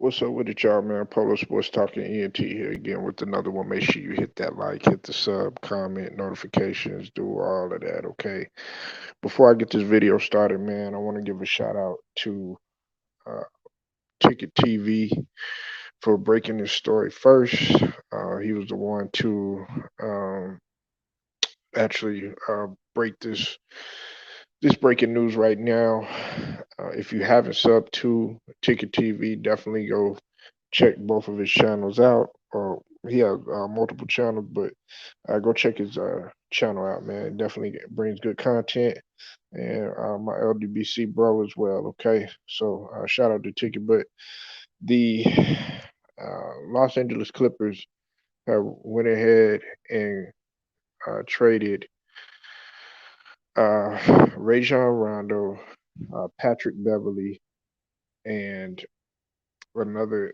What's up with it, y'all, man? Polo Sports Talking ENT here again with another one. Make sure you hit that like, hit the sub, comment, notifications, do all of that, okay? Before I get this video started, man, I want to give a shout out to uh, Ticket TV for breaking this story first. He was the one to um, actually break this breaking news right now. If you haven't subbed to Ticket TV, definitely go check both of his channels out. Or he has multiple channels, but go check his channel out, man. It definitely brings good content, and my LDBC bro as well. Okay, so shout out to Ticket. But the Los Angeles Clippers have went ahead and traded uh, Rajon Rondo, Patrick Beverly, and another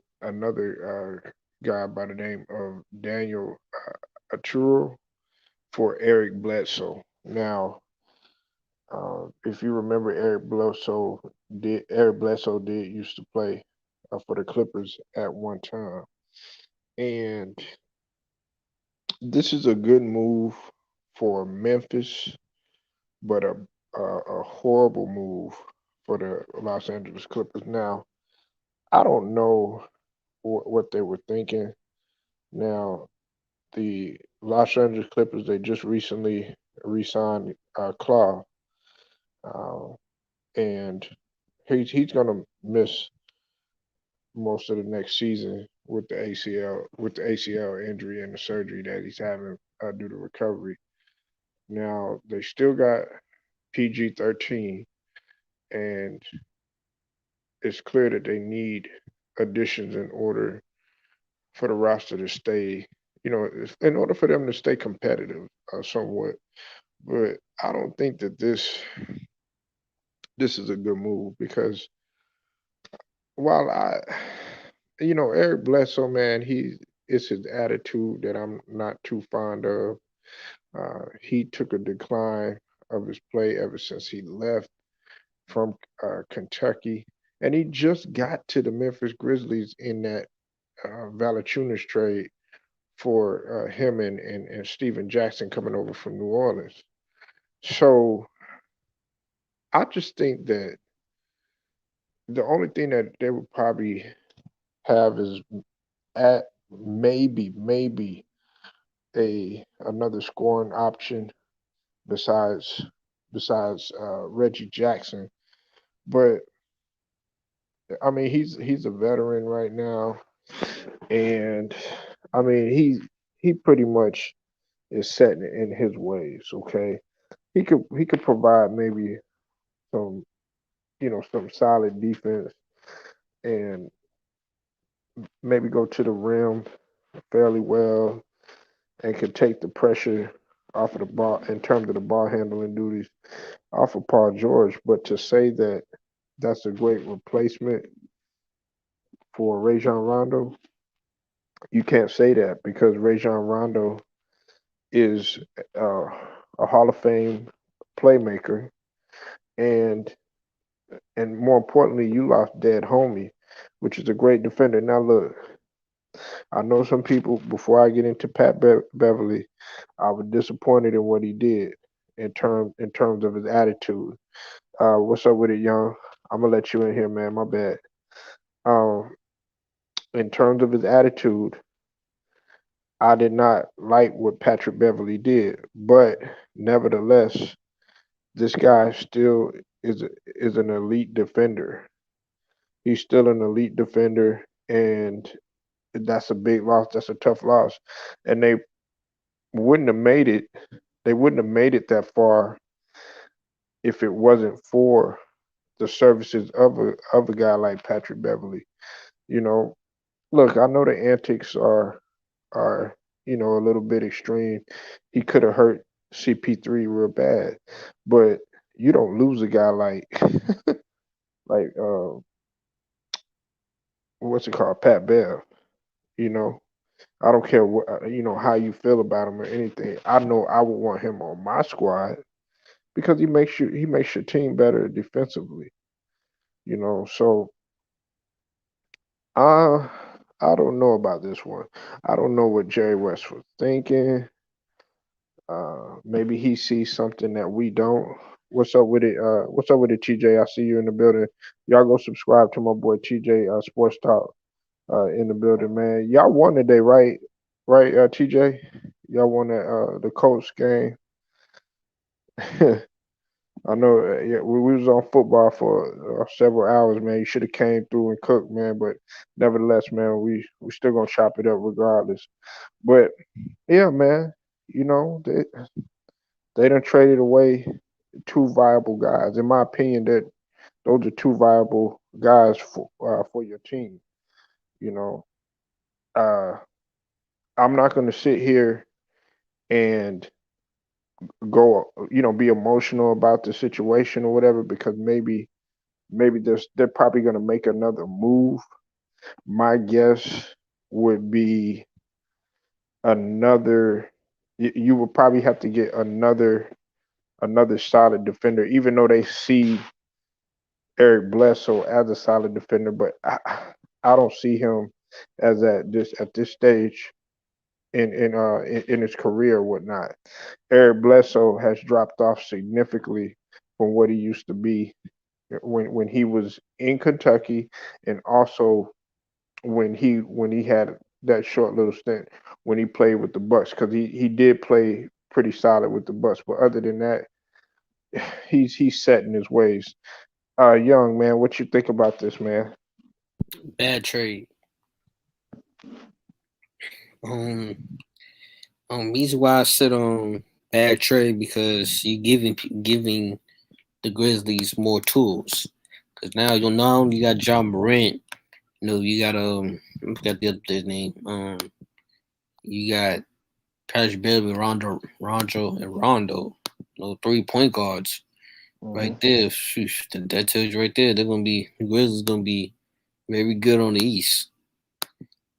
guy by the name of Daniel Arturo for Eric Bledsoe. Now, if you remember, Eric Bledsoe did used to play for the Clippers at one time, and this is a good move for Memphis, but a horrible move for the Los Angeles Clippers. Now, I don't know what they were thinking. Now, the Los Angeles Clippers, they just recently re-signed Claw, uh, and he's gonna miss most of the next season with the ACL injury and the surgery that he's having due to recovery. Now they still got PG-13, and it's clear that they need additions in order for the roster to stay, in order for them to stay competitive somewhat. But I don't think that this is a good move because while Eric Bledsoe, man, it's his attitude that I'm not too fond of. He took a decline of his play ever since he left from Kentucky, and he just got to the Memphis Grizzlies in that Valanciunas trade for him and Steven Jackson coming over from New Orleans. So I just think that the only thing that they would probably have is at maybe a another scoring option besides Reggie Jackson. But I mean, he's a veteran right now, and I mean he pretty much is set in his ways. Okay, he could provide maybe some some solid defense and maybe go to the rim fairly well and could take the pressure off of the ball in terms of the ball handling duties off of Paul George. But to say that that's a great replacement for Rajon Rondo, you can't say that because Rajon Rondo is uh, a Hall of Fame playmaker, and more importantly, you lost dead homie, which is a great defender. Now look, I know some people. Before I get into Beverly, I was disappointed in what he did in terms of his attitude. What's up with it, young? I'm gonna let you in here, man. My bad. Um, in terms of his attitude, I did not like what Patrick Beverly did, but nevertheless, this guy still is an elite defender. He's still an elite defender, and that's a big loss. That's a tough loss, and wouldn't have made it. They wouldn't have made it that far if it wasn't for the services of a guy like Patrick Beverly. You know, look, I know the antics are a little bit extreme. He could have hurt CP3 real bad, but you don't lose a guy like like what's it called, Pat Bev. You know, I don't care what how you feel about him or anything. I know I would want him on my squad because he makes your team better defensively. So Uh, I don't know about this one. I don't know what Jerry West was thinking. Maybe he sees something that we don't. What's up with it? What's up with it, TJ? I see you in the building. Y'all go subscribe to my boy TJ Sports Talk in the building, man. Y'all won today, right? Right, TJ? Y'all won the Colts game. I know. Yeah, we was on football for several hours, man. You should have came through and cooked, man. But nevertheless, man, we still gonna chop it up regardless. But yeah, man, you know they done traded away two viable guys. In my opinion, that those are two viable guys for your team. You know, uh, I'm not gonna sit here and go, be emotional about the situation or whatever because maybe they're probably gonna make another move. My guess would be another. You would probably have to get another solid defender, even though they see Eric Bledsoe as a solid defender, but I don't see him as at this stage in his career or whatnot. Eric Bledsoe has dropped off significantly from what he used to be when he was in Kentucky, and also when he had that short little stint when he played with the Bucks, because he did play pretty solid with the Bucks, but other than that, he's set in his ways. Young man, what you think about this, man? Bad trade. Um, reason why I said bad trade because you giving the Grizzlies more tools. Cause now you not only got John Morant, you got I forgot the other player's name. You got Patrick Beverly, Rondo, and Rondo. Three point guards right Hmm. there. Sheesh, that tells you right there they're gonna be the Grizzlies gonna be very good on the East.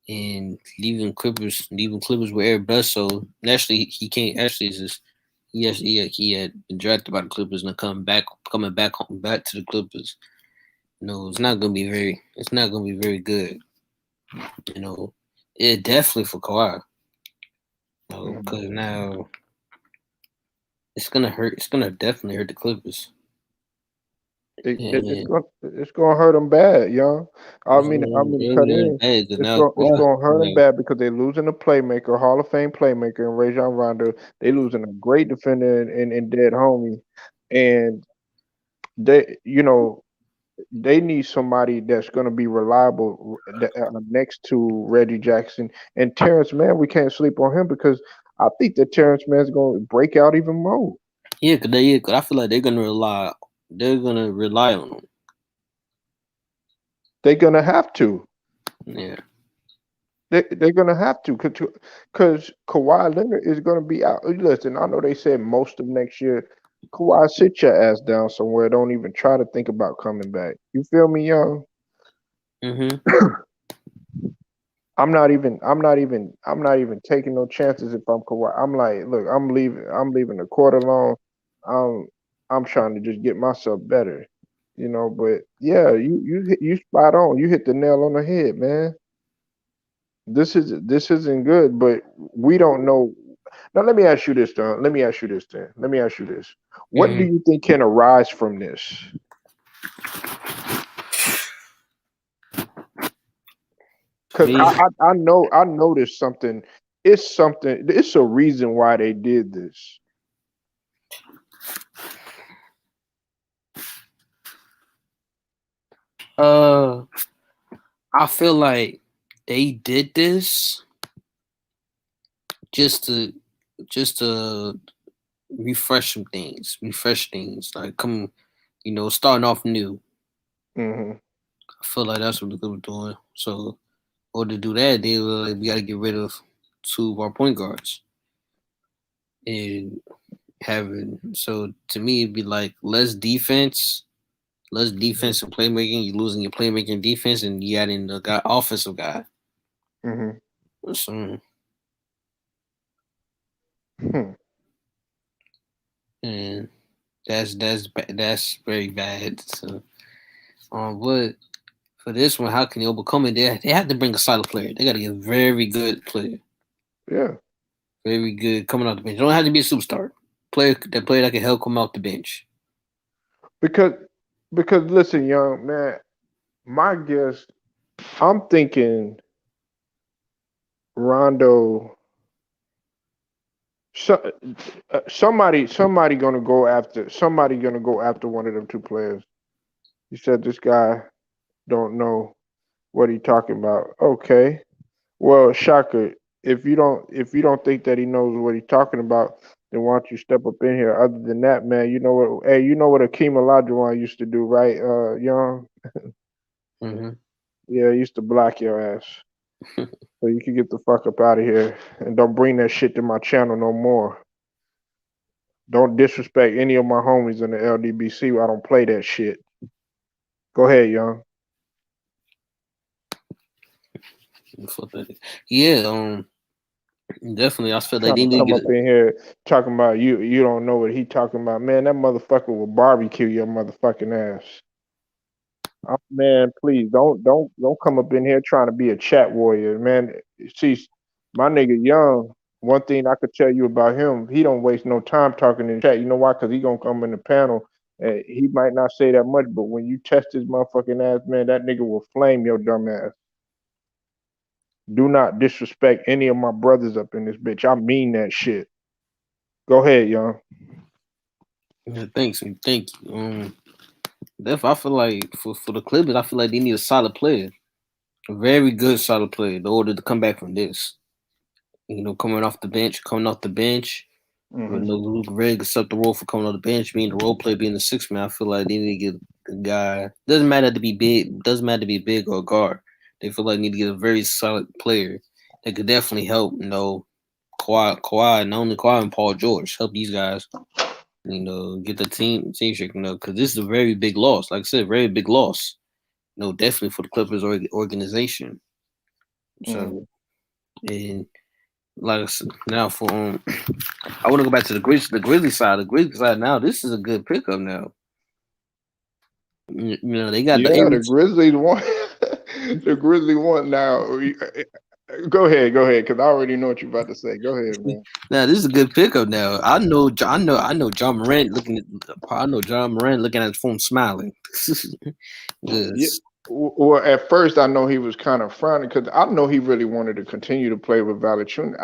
And leaving Clippers with Eric Bledsoe. Actually, he can't. Actually, it's just he had been drafted by the Clippers and coming back home, back to the Clippers. It's not gonna be very. It's not gonna be very good. You know, it definitely for Kawhi. Hmm. Because now it's gonna hurt. It's gonna definitely hurt the Clippers. It's And gonna hurt them bad, young. I mean to they're cut gonna in. bad because It's now gonna it's Kawhi. gonna hurt them Now, bad because they're losing a playmaker, Hall of Fame playmaker, and Rajon Rondo. They losing a great defender in dead homie, and they need somebody that's gonna be reliable next to Reggie Jackson and Terrence Mann. We can't sleep on him because I think that Terrence Mann's gonna break out even more. yeah, cause I feel like they're gonna rely. They're gonna rely on them. They're gonna have to. Yeah. They're gonna have to, because Kawhi Leonard is gonna be out. Listen, I know they said most of next year. Kawhi, sit your ass down somewhere. Don't even try to think about coming back. You feel me, young? Mhm. I'm not even taking no chances if I'm Kawhi. I'm like, look, I'm leaving. I'm leaving the court alone. I'm I'm trying to just get myself better, But yeah, you spot on. You hit the nail on the head, man. This isn't good, but we don't know. Now let me ask you this, Don. Let me ask you this, then. Let me ask you this. What do Mhm. you think can arise from this? Because Me. I know there's something. It's something. It's a reason why they did this. Uh, I feel like they did this just to just to refresh things. Like come, starting off new. Hmm. I feel like that's what they were doing. So, in order to do that, they were like, we got to get rid of two of our point guards and having. So to me, it'd be like less defense and playmaking. You're losing your playmaking defense, and you adding the guy offensive guy. Hmm. So, Hmm. and that's very bad. So, what? for this one, how can they overcome it? They have to bring a solid player. They got to get a very good player, Yeah, very good coming off the bench. Don't have to be a superstar. Player that can help come off the bench. because listen, young man, my guess, I'm thinking Rondo. So, somebody gonna go after one of them two players. You said this guy don't know what he talking about. Okay, well, Shaka, if you don't think that he knows what he's talking about, then why don't you step up in here? Other than that, man, you know what? Hey, you know what Akeem Olajuwon used to do, right? Young, Mm-hmm. yeah, he used to block your ass, so you can get the fuck up out of here and don't bring that shit to my channel no more. Don't disrespect any of my homies in the LDBC. I don't play that shit. Go ahead, young. Yeah, definitely. I feel like Trying they to need come to up get. in here talking about you. You don't know what he talking about, man. That motherfucker will barbecue your motherfucking ass. Man, please don't come up in here trying to be a chat warrior, man. See, my nigga Young. One thing I could tell you about him, he don't waste no time talking in chat. You know why? Because he gonna come in the panel and he might not say that much, but when you test his motherfucking ass, man, that nigga will flame your dumb ass. Do not disrespect any of my brothers up in this bitch. I mean that shit. Go ahead, Young. Yeah, thanks, thank you. Definitely, I feel like for the Clippers, I feel like they need a solid player, a very good solid player, in order to come back from this. Coming off the bench. With Hmm. no Luke Red accept the role for coming on the bench, being the role player, being the sixth man. I feel like they need to get a guy. Doesn't matter to be big. Doesn't matter to be big or a guard. They feel like they need to get a very solid player that could definitely help. Kawhi, not only Kawhi and Paul George, help these guys. Get the team shaken up because this is a very big loss. Like I said, very big loss. Definitely for the Clippers organization. Hmm. So and like I said, now for I want to go back to the Grizzlies side. The Grizzlies side now. This is a good pickup now. They got the Yeah, the image. Grizzlies won. The Grizzlies won now. Go ahead, because I already know what you're about to say. Go ahead, man. Now this is a good pickup. Now I know John Morant looking. I know John Morant looking at his phone smiling. Yeah. Yes. Well, at first I know he was kind of frowning because I know he really wanted to continue to play with Valanciunas.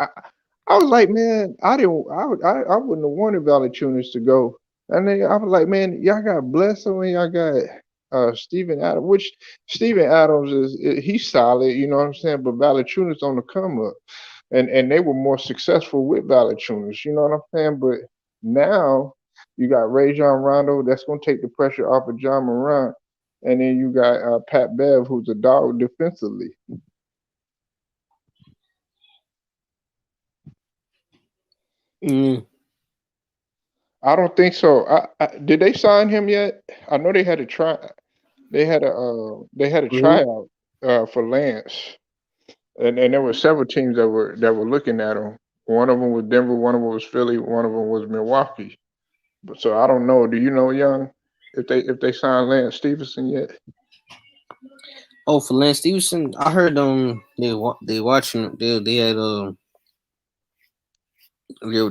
I was like, man, I didn't, I wouldn't have wanted Valanciunas to go. And then I was like, man, y'all got Bledsoe and y'all got Steven Adams, which Steven Adams he's solid, you know what I'm saying? But Valanciunas on the come up, and they were more successful with Valanciunas, you know what I'm saying? But now you got Rajon Rondo that's gonna take the pressure off of John Morant, and then you got Pat Bev who's a dog defensively. Mm, I don't think so. Did they sign him yet? I know they had a try. They had a mhm. tryout for Lance, and there were several teams that were looking at him. One of them was Denver, one of them was Philly, one of them was Milwaukee. But so I don't know. Do you know, Young, if they signed Lance Stevenson yet? Oh, for Lance Stevenson, I heard they watching they had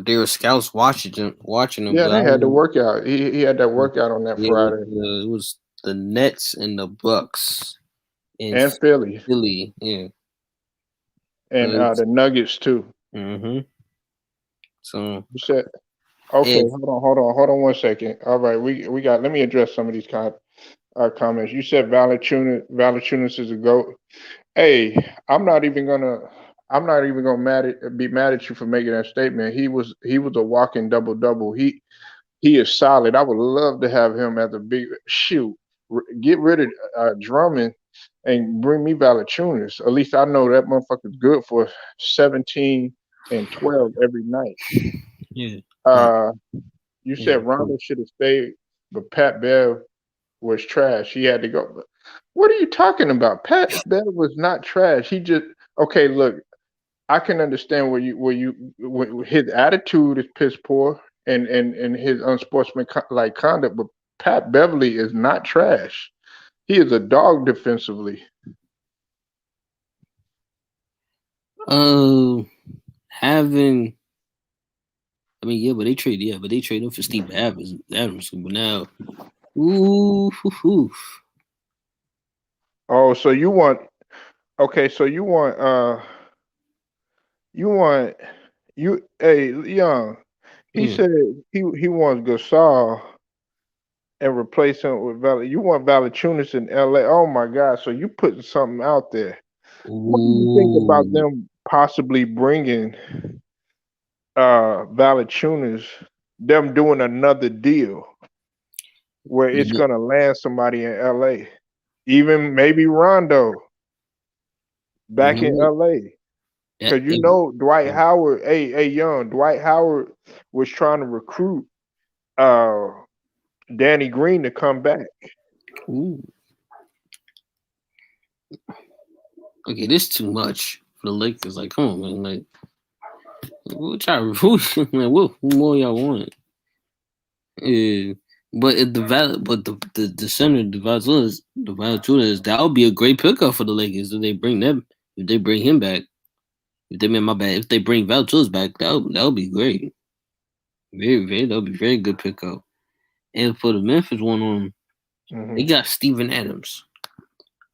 they were scouts watching him, Yeah, but I they don't had the know. workout. He had that workout on that Yeah, Friday. it was the Nets and the Bucks in And Philly Philly. Yeah, so and the Nuggets too. mm-hmm. So You said okay. and Hold on 1 second. All right, we got. Let me address some of these comments. You said Valachunas is a goat. Hey, I'm not even gonna I'm not even gonna be mad at you for making that statement. He was a walking double double. He is solid. I would love to have him as a big shoot. Get rid of Drummond and bring me Valachunas. At least I know that motherfucker's good for 17 and 12 every night. yeah, thank Uh, you yeah. said Rondo should have stayed, but Pat Bev was trash. He had to go. What are you talking about? Pat Bev was not trash. He just okay. Look, I can understand his attitude is piss poor and his unsportsmanlike conduct, but Pat Beverly is not trash. He is a dog defensively. Uh, having. I mean, but they trade him for Steve Adams. But now, ooh, Oh, so you want okay, so you want you hey young. He mm, said he wants Gasol and replace him with You want Valachunas in LA. Oh my God. So you putting something out there. What do you think about ooh, them possibly bringing Valachunas, them doing another deal where you it's know, gonna land somebody in LA? Even maybe Rondo you back know in what? LA. That Cause you if know Dwight Howard, hey young, Dwight Howard was trying to recruit uh Danny Green to come back. ooh, okay, this too much for the Lakers. Like, come on, man. Like, what y'all, like, who more y'all want? Yeah. But if the center, the Valachunas, that would be a great pickup for the Lakers if they bring them, if they bring him back. If they made my bad, if they bring Valachunas back, that would be great. That would be very good pickup. And for the Memphis one, they Hmm. got Steven Adams,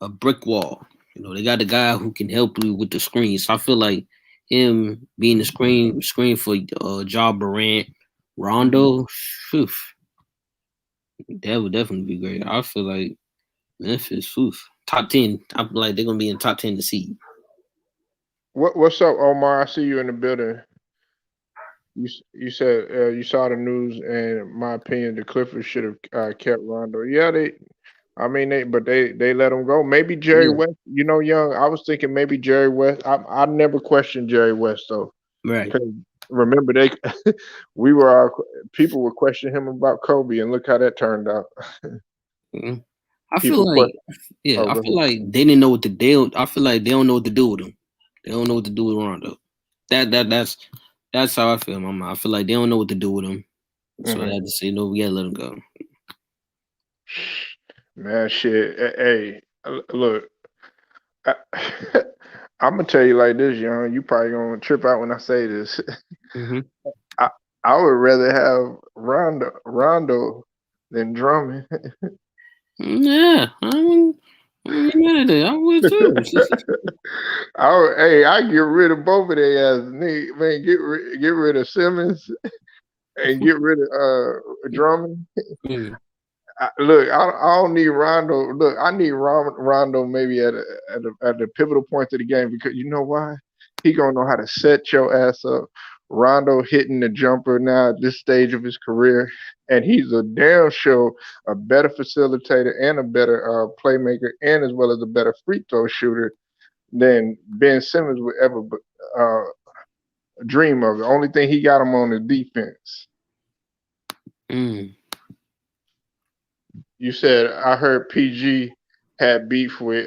a brick wall. You know, they got the guy who can help you with the screen. So I feel like him being the screen for Ja Morant, Hmm. Rondo, phew, that would definitely be great. I feel like Memphis, phew, top 10. I feel like they're gonna be in top 10 to see. What's up, Omar? I see you in the building. You said you saw the news, and in my opinion, the Clippers should have kept Rondo. Yeah, I mean, they let him go. Maybe Jerry Yeah, West. You know, young. I was thinking maybe Jerry West. I never questioned Jerry West though, right. because remember they we were all, people were questioning him about Kobe, and look how that turned out. Mhm. I feel People like, question. yeah, Oh, I go feel ahead. like they didn't know what to do. I feel like they don't know what to do with him. They don't know what to do with Rondo. That's how I feel in my mind. I feel like they don't know what to do with him. So I Hmm. had to say, no, we gotta let him go. Man, shit. Hey, look. I, I'm gonna tell you like this, young. You probably gonna trip out when I say this. Hmm. I I would rather have Rondo than Drummond. Yeah, I ain't mad at that. I would too. Hey, I get rid of both of their ass. Man, get rid of Simmons and get rid of Drummond. Mm. I don't need Rondo. Look, I need Rondo maybe at the pivotal point of the game because you know why? He gonna know how to set your ass up. Rondo hitting the jumper now at this stage of his career, and he's a damn sure a better facilitator and a better playmaker, and as well as a better free throw shooter than Ben Simmons would ever uh, dream of. The only thing he got him on is defense. Mm. You said I heard PG had beef with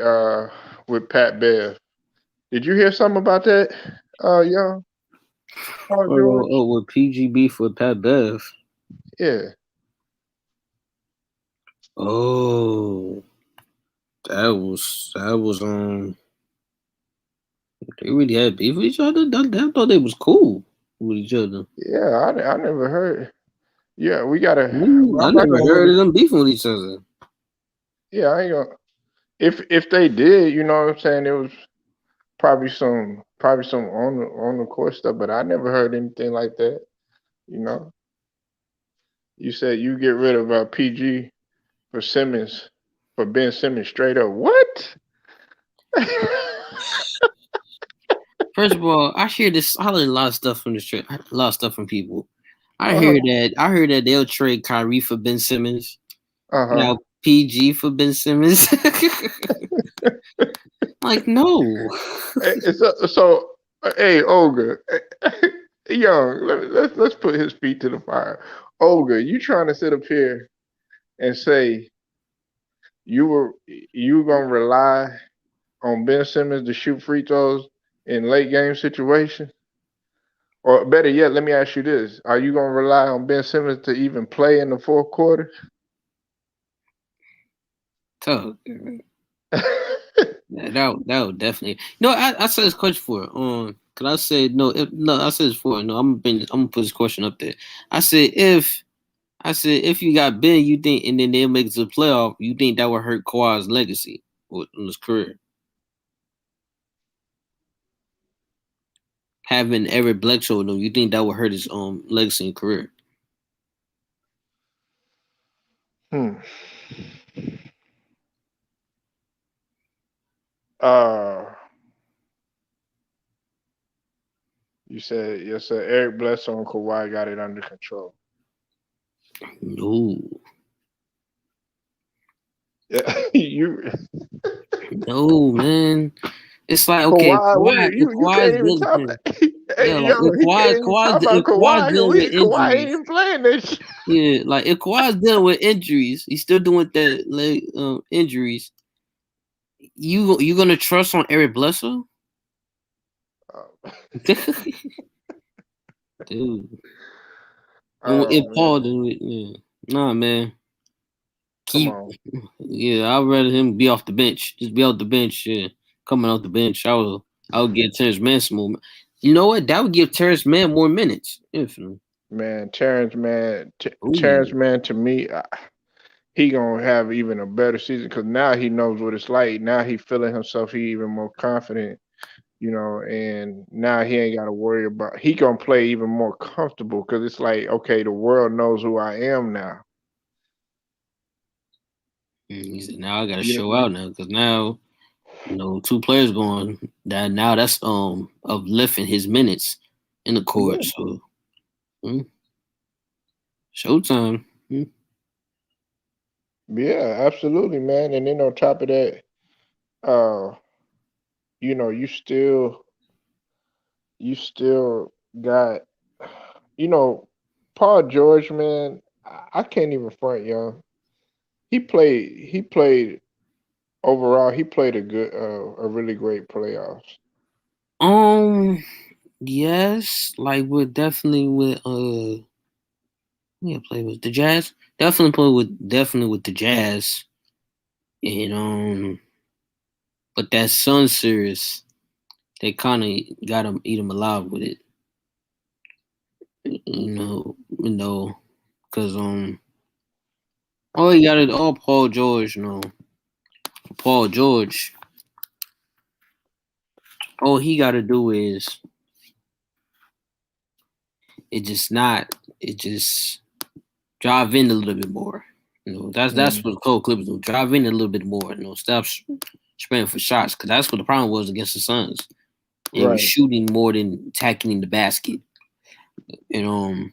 Pat Bev. Did you hear something about that, young Paul George? With PGB for Pat Bev. Yeah, Oh, that was they really had beef with each other. I thought they was cool with each other. yeah. I never heard. Yeah, we gotta. Ooh, Well, I I'm not never gonna heard really. of them beefing with each other. Yeah, I ain't gonna. If they did, you know what I'm saying, it was probably some on the court stuff, but I never heard anything like that. You know, you said you get rid of PG for Simmons for Ben Simmons straight up. What? First of all, I hear this. I heard a lot of stuff from the street. A lot of stuff from people. Uh-huh. I heard that they'll trade Kyrie for Ben Simmons. Uh-huh. Now PG for Ben Simmons. Like no. Hey, Olga, young, let's put his feet to the fire. Olga, you trying to sit up here and say you gonna rely on Ben Simmons to shoot free throws in late game situations? Or better yet, let me ask you this: are you gonna rely on Ben Simmons to even play in the fourth quarter? Tough. Yeah, that would definitely. No, I said this question for cause I said no, no, I said this for no. I'm gonna put this question up there. I said if you got Ben, you think, and then they'll make it to the playoff, you think that would hurt Kawhi's legacy or in his career? Having Eric Bledsoe, though, you think that would hurt his legacy and career? Hmm. Uh, you said Eric Bledsoe and Kawhi got it under control. No, Yeah, you no, man. It's like okay, Kawhi. What If you can't Kawhi's even dealing, talk. yeah, Hey, like yo, he can't even talk about If Kawhi's Kawhi. dealing with Kawhi ain't injuries, even playing this shit. yeah, like if Kawhi's dealing with injuries, he's still doing that leg injuries. You gonna trust on Eric Bledsoe, dude? And Oh if Paul, man, then yeah, nah, man. come Keep, on, yeah, I'd rather him be off the bench. Just be off the bench. Yeah, coming off the bench, I would give Terrence Mann some more. You know what? That would give Terrence Mann more minutes. Infinitely. man. Oh Terrence yeah. man. To me, he gonna have even a better season because now he knows what it's like. Now he feeling himself. He even more confident. And now he ain't got to worry about. He gonna play even more comfortable because it's like, okay, the world knows who I am now. He said, now I got to You show out now because now two players going that now that's of lifting his minutes in the court. know, So mm, showtime. Mm. yeah, yeah, absolutely, man. And then on top of that, uh, you still got, you know, Paul George, man. I can't even front, young. He played overall. He played a really great playoffs. Um. Yes, like with definitely with yeah, play with the Jazz. Definitely with the Jazz. And but that Sun series, they kind of got him eat him alive with it. Because he got it. All Paul George, Paul George. All he got to do is it just not it just drive in a little bit more. That's Mm, what the Cold Clippers do. Drive in a little bit more. Stop spraying for shots because that's what the problem was against the Suns. They were right, shooting more than attacking the basket. And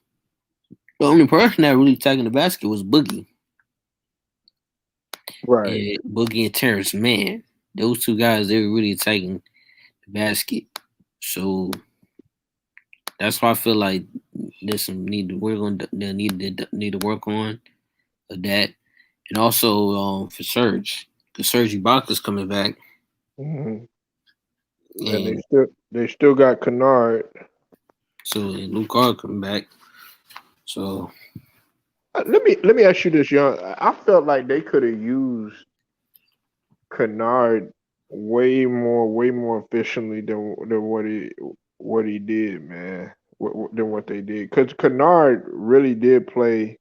the only person that really attacking the basket was Boogie. right. And Boogie and Terrence Mann. Those two guys, they were really attacking the basket. So that's why I feel like there's some need to work on. They need to work on that, and also for Serge, because Serge Ibaka's coming back, Hmm. And and they still got Kennard. so and Luke Carr coming back. So Let me ask you this, young. I felt like they could have used Kennard way more efficiently than what he did, man. Than what they did, because Kennard really did play.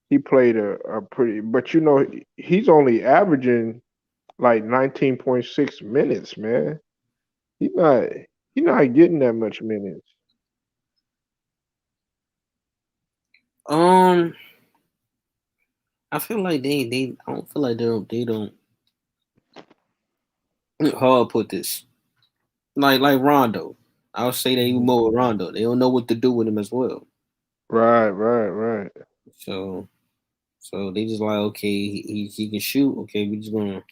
He played a pretty, but he's only averaging like 19.6 minutes, man. He not he not getting that much minutes. um, I feel like they I don't feel like they don't how I put this like Rondo. I'll say that even Mhm. more with Rondo. They don't know what to do with him as well. Right. So they just like okay he can shoot. Okay, we just gonna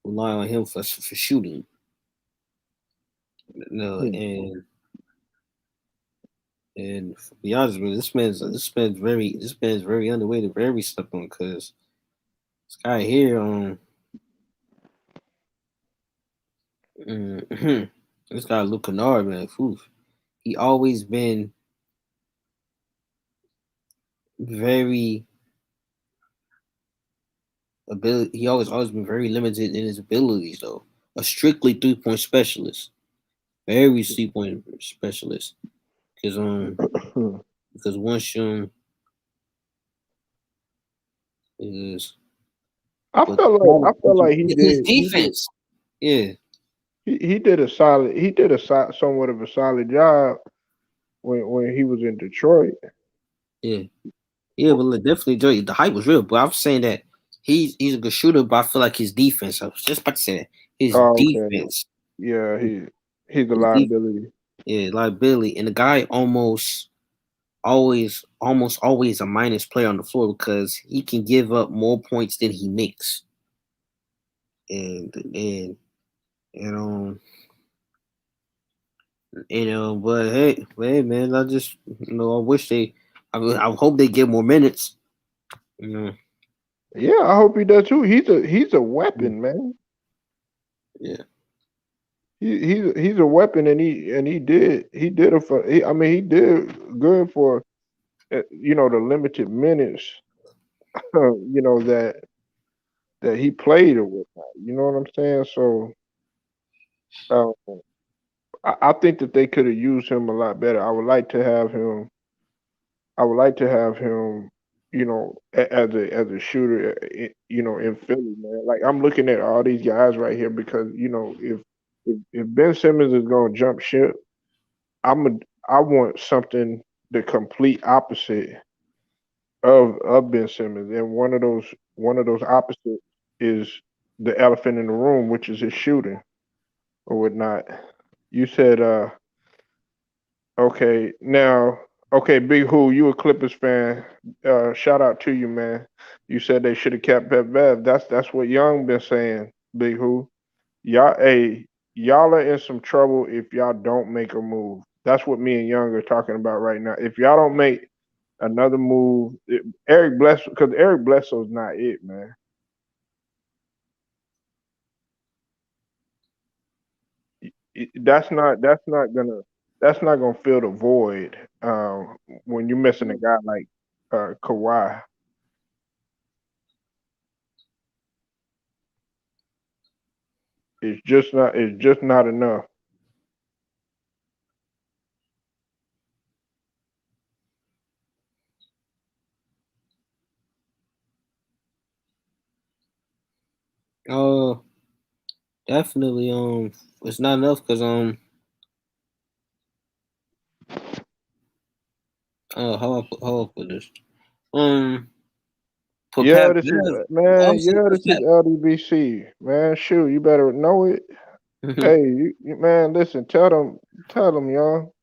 rely on him for shooting. No, Hmm. and to be honest with you, this man's very underrated, very slept on because this guy here this guy Luke Kennard, man, oof, he always been very ability. He always been very limited in his abilities though. A strictly 3 point specialist, very 3 point specialist. Because because once is but I felt like his defense, yeah, he did a solid somewhat of a solid job when he was in Detroit. yeah, yeah. But look, definitely, Joey, the hype was real. But I'm saying that he's a good shooter, but I feel like his defense. I was just about to say that his Oh, okay. defense, Yeah, he's a his def, liability. yeah, liability, and the guy almost always a minus player on the floor because he can give up more points than he makes, and but hey, man, I just I wish I hope they get more minutes. You know, Yeah, I hope he does too. He's a mm, weapon, man. yeah, He's a weapon, and he did I mean he did good for the limited minutes that he played or whatnot. You know what I'm saying? So uh, I think that they could have used him a lot better. I would like to have him. I would like to have him. As a shooter, in Philly, man. Like I'm looking at all these guys right here because if Ben Simmons is going to jump ship, I'm a, I want something the complete opposite of Ben Simmons, and one of those opposites is the elephant in the room, which is his shooting or whatnot. You said, okay, now, okay, Big Who, you a Clippers fan? Shout out to you, man. You said they should have kept Pat Bev. That's what Young been saying, Big Who. Y'all are in some trouble if y'all don't make a move. That's what me and Young are talking about right now. If y'all don't make another move, Eric Bledsoe, because Eric Bledsoe's not it, man. That's not gonna fill the void. When you're missing a guy like Kawhi. It's just not enough. uh, definitely. It's not enough because how I put this for Yeah, Pat this is Bev. man. Obviously, Yeah, for this is LDBC, man. Shoot, you better know it. Pat. Hey, man, listen. Tell them, y'all.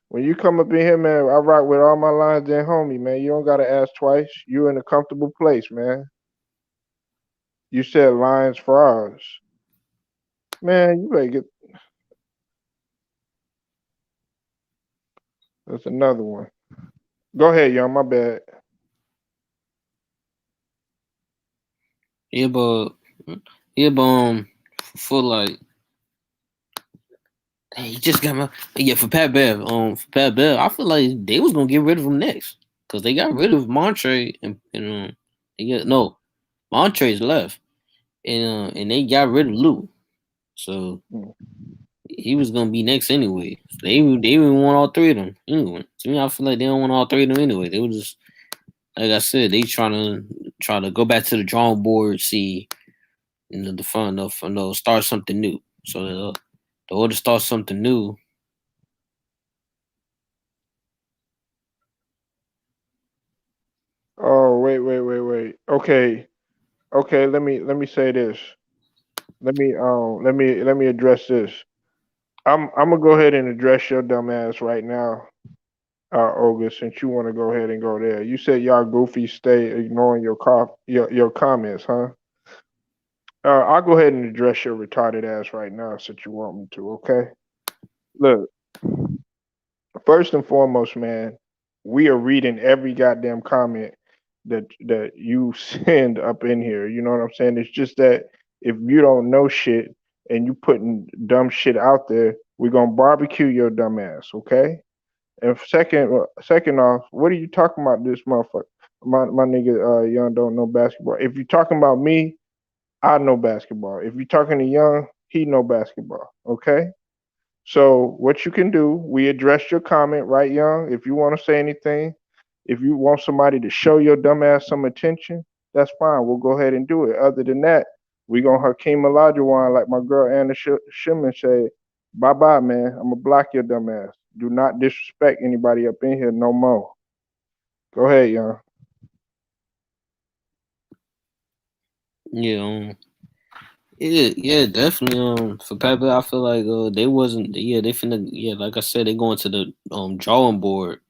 When you come up in here, man, I rock with all my lines there, homie, man. You don't gotta ask twice. You in a comfortable place, man. You said Lions fries. Man, you better get that's another one. Go ahead, y'all. My bad. yeah, but yeah, but for like he just got my yeah for Pat Bev. For Pat Bev, I feel like they was gonna get rid of him next because they got rid of Montre and they got no Montre's left and they got rid of Lou, so Mm. he was gonna be next anyway. They even want all three of them anyway. To me, I feel like they don't want all three of them anyway. They were just like I said, they try to go back to the drawing board, see the fun of start something new. So the order start something new. Oh, wait. Okay, okay. Let me say this. Let me address this. I'm gonna go ahead and address your dumb ass right now, Olga. Since you want to go ahead and go there, you said y'all goofy stay ignoring your comments, huh? I'll go ahead and address your retarded ass right now, since you want me to. Okay. Look, first and foremost, man, we are reading every goddamn comment that you send up in here. You know what I'm saying? It's just that if you don't know shit and you putting dumb shit out there, we're gonna barbecue your dumb ass, okay? And second off, what are you talking about, this motherfucker? My nigga, young don't know basketball. If you're talking about me, I know basketball. If you're talking to Young, he know basketball. Okay. So what you can do, we addressed your comment, right, Young? If you want to say anything, if you want somebody to show your dumb ass some attention, that's fine. We'll go ahead and do it. Other than that, we gonna Hakeem Olajuwon like my girl Anna Shimon said. Bye bye, man. I'm gonna block your dumb ass. Do not disrespect anybody up in here no more. Go ahead, Young. Yeah, yeah, definitely. For Pep, I feel like they wasn't. Yeah, they finna. Yeah, like I said, they going to the drawing board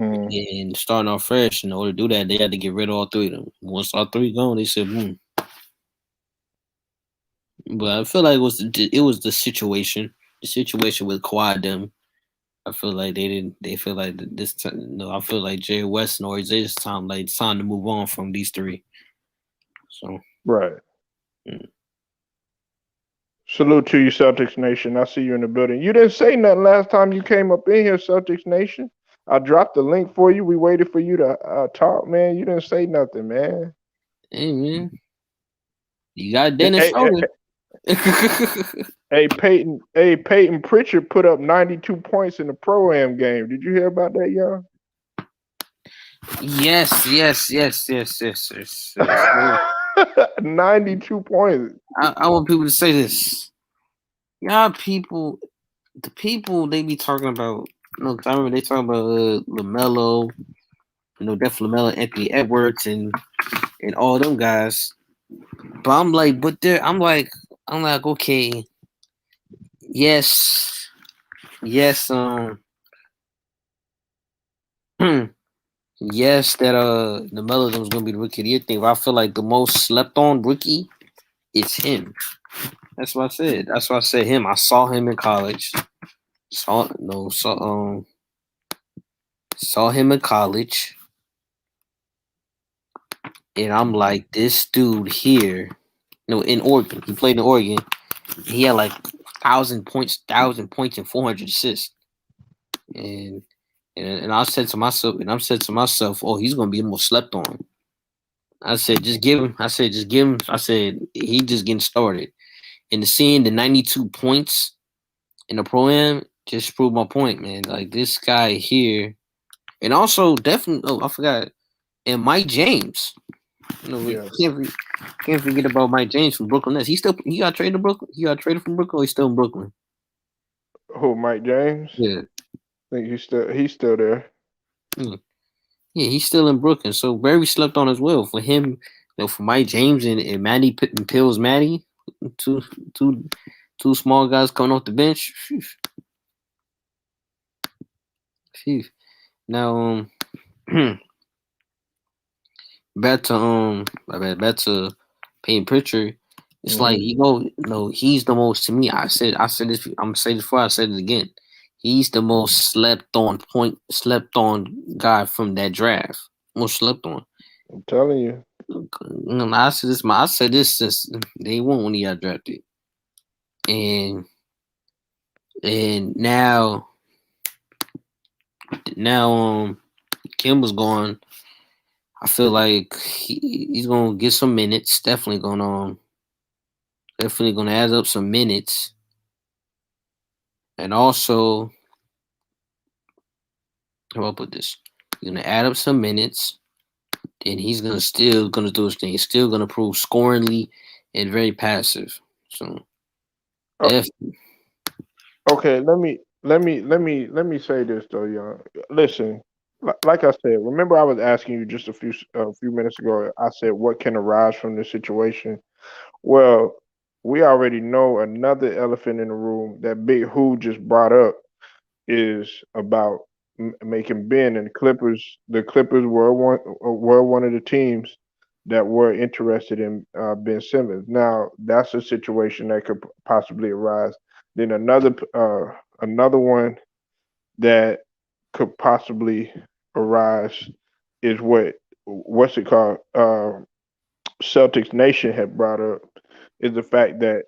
Mm, and starting off fresh. In order to do that, they had to get rid of all three of them. Once all three gone, they said, hmm. But I feel like it was the situation. The situation with Kawhi them. I feel like they didn't. They feel like this time. No, I feel like Jerry West or this time, like it's time to move on from these three. So. right. Mm. Salute to you, Celtics Nation. I see you in the building. You didn't say nothing last time you came up in here, Celtics Nation. I dropped the link for you. We waited for you to talk, man. You didn't say nothing, man. Hey man, you got Hey, Dennis hey, Schroeder. hey, Peyton Pritchard put up 92 points in the pro-am game. Did you hear about that, young? Yes, yes, yes, yes, yes, yes, yes. 92 points. I want people to say this. Y'all people, the people they be talking about. Cause I remember they talking about Lamelo, Def Lamelo, Anthony Edwards, and all them guys. But I'm like, I'm like, okay, yes, yes, yes, that the Melodon's gonna be the rookie of the year thing. But I feel like the most slept on rookie is him. That's what I said. That's why I said him. I saw him in college. Saw no saw saw him in college, and I'm like, this dude here. No, in Oregon. He played in Oregon. He had like 1,000 points, and 400 assists. And and I said to myself, oh, he's gonna be the most slept on. I said, just give him. I said, just give him. I said, he just getting started. And seeing the 92 points in the pro am just proved my point, man. Like this guy here, and also definitely. Oh, I forgot. And Mike James. We Yes. can't forget about Mike James from Brooklyn Nets. He got traded to Brooklyn. He got traded from Brooklyn. Or he's still in Brooklyn. Who, Mike James? Yeah, I think he's still there. yeah, yeah. He's still in Brooklyn. So very slept on as well for him. For Mike James and Matty and Pills Matty, two two two small guys coming off the bench. Phew, phew. Now back to Payne Pritchard. It's like Hmm. he's the most to me. I said this. I'm gonna say this before I said it again. He's the most slept on guy from that draft. Most slept on. I'm telling you. I said this since day one when he got drafted, and now Kim was gone. I feel like he's gonna get some minutes. Definitely gonna add up some minutes, and also how about put this? He's gonna add up some minutes, and he's gonna do his thing. He's still gonna prove scoringly and very passive. So Uh, definitely, okay, let me say this though, young. Listen, like I said, remember I was asking you just a few minutes ago. I said what can arise from this situation. Well, we already know another elephant in the room that Big Who just brought up is about making Ben and the Clippers. The Clippers were one of the teams that were interested in Ben Simmons. Now that's a situation that could possibly arise. Then another one that could possibly arise is what's it called? Celtics Nation had brought up is the fact that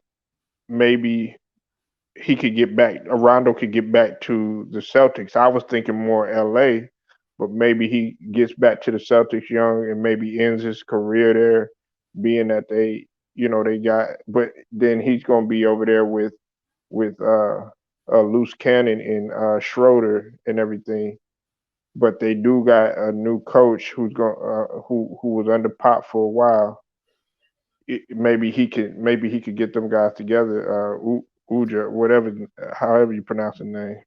maybe he could get back, Rondo could get back to the Celtics. I was thinking more LA, but maybe he gets back to the Celtics young and maybe ends his career there, being that they they got, but then he's gonna be over there with loose cannon and Schroeder and everything. But they do got a new coach who was under Pop for a while. Maybe he could get them guys together. Uja, whatever, however you pronounce the name,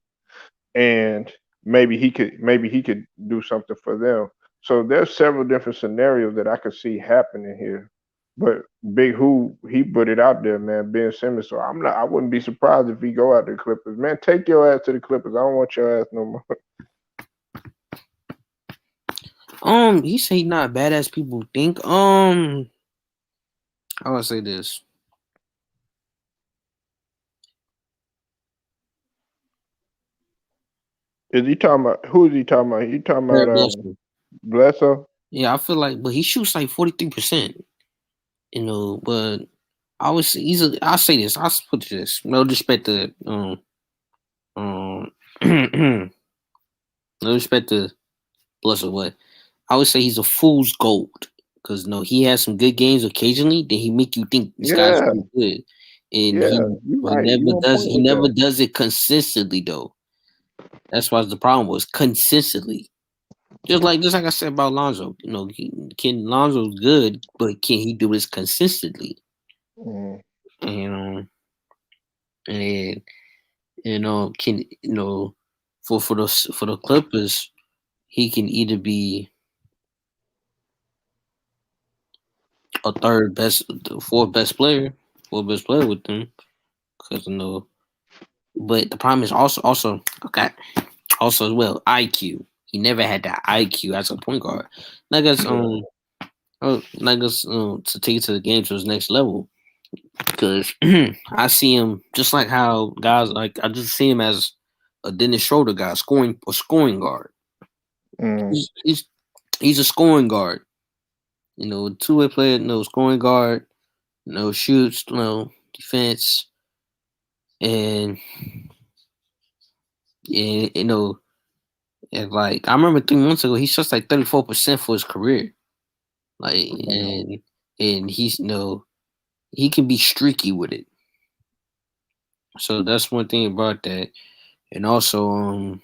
and maybe he could do something for them. So there's several different scenarios that I could see happening here. But Big Who he put it out there, man, Ben Simmons. So I wouldn't be surprised if he go out to the Clippers. Man, take your ass to the Clippers. I don't want your ass no more. He say he not bad as people think. I would say this. Is he talking about who is he talking about? He talking about Eric Bledsoe. Bledsoe? Yeah, I feel like, but he shoots like 43%. But I would say I say this. I'll put this. No disrespect to um no respect to Bledsoe, but I would say he's a fool's gold because no, he has some good games occasionally. Then he make you think this guy's Yeah, really good, and yeah, you he right. You never on does. point He with never that. does it consistently though. That's why the problem was consistently. Just like I said about Lonzo, can Lonzo's good, but can he do this consistently? Mm, You know, and can for the Clippers, he can either be a third best, fourth best player with them, because But the problem is also okay, also as well IQ. He never had that IQ as a point guard. Like us yeah. to take it to the game to his next level. Because I see him just like how guys like I just see him as a Dennis Schroeder guy, scoring guard. Mm, He's he's, he's a scoring guard. Two-way player, no scoring guard, no shoots, no defense, and and and like I remember 3 months ago, he shot like 34% for his career. Like mm. and he's he can be streaky with it. So that's one thing about that. And also,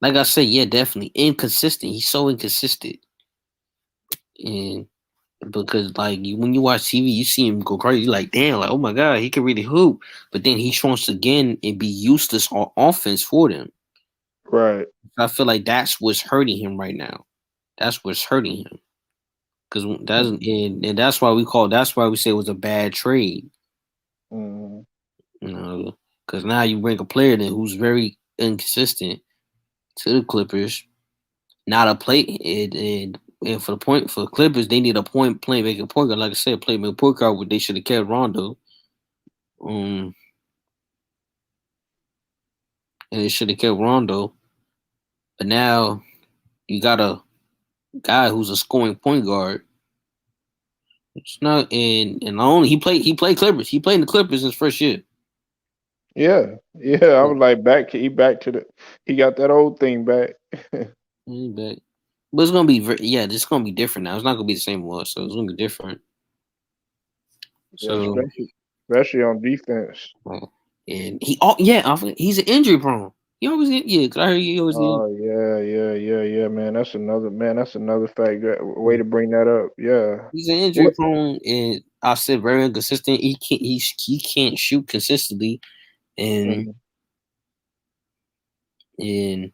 like I said, yeah, definitely inconsistent. He's so inconsistent, and because like when you watch TV, you see him go crazy. You're like, damn, like oh my god, he can really hoop. But then he wants again and be useless on offense for them. Right. I feel like that's what's hurting him right now. That's what's hurting him because Mm, and that's why we say it was a bad trade. mm. Because now you bring a player then who's very inconsistent to the Clippers, not a play and for the Clippers, they need a point playmaking point guard. Like I said, playmaking point guard. What they should have kept Rondo. Um, and they should have kept Rondo. But now you got a guy who's a scoring point guard. It's not and only he played Clippers. He played in the Clippers in his first year. Yeah, yeah. I was like back to the. He got that old thing back. Back. But it's gonna be it's gonna be different now. It's not gonna be the same one, so it's gonna be different. Yeah, So especially on defense. and he's an injury prone. He always yeah, 'cause I heard he always get Oh yeah, yeah, yeah, yeah, man. That's another fact. Way to bring that up. Yeah. he's an injury What? prone and I said very inconsistent. He can't shoot consistently and Mhm. and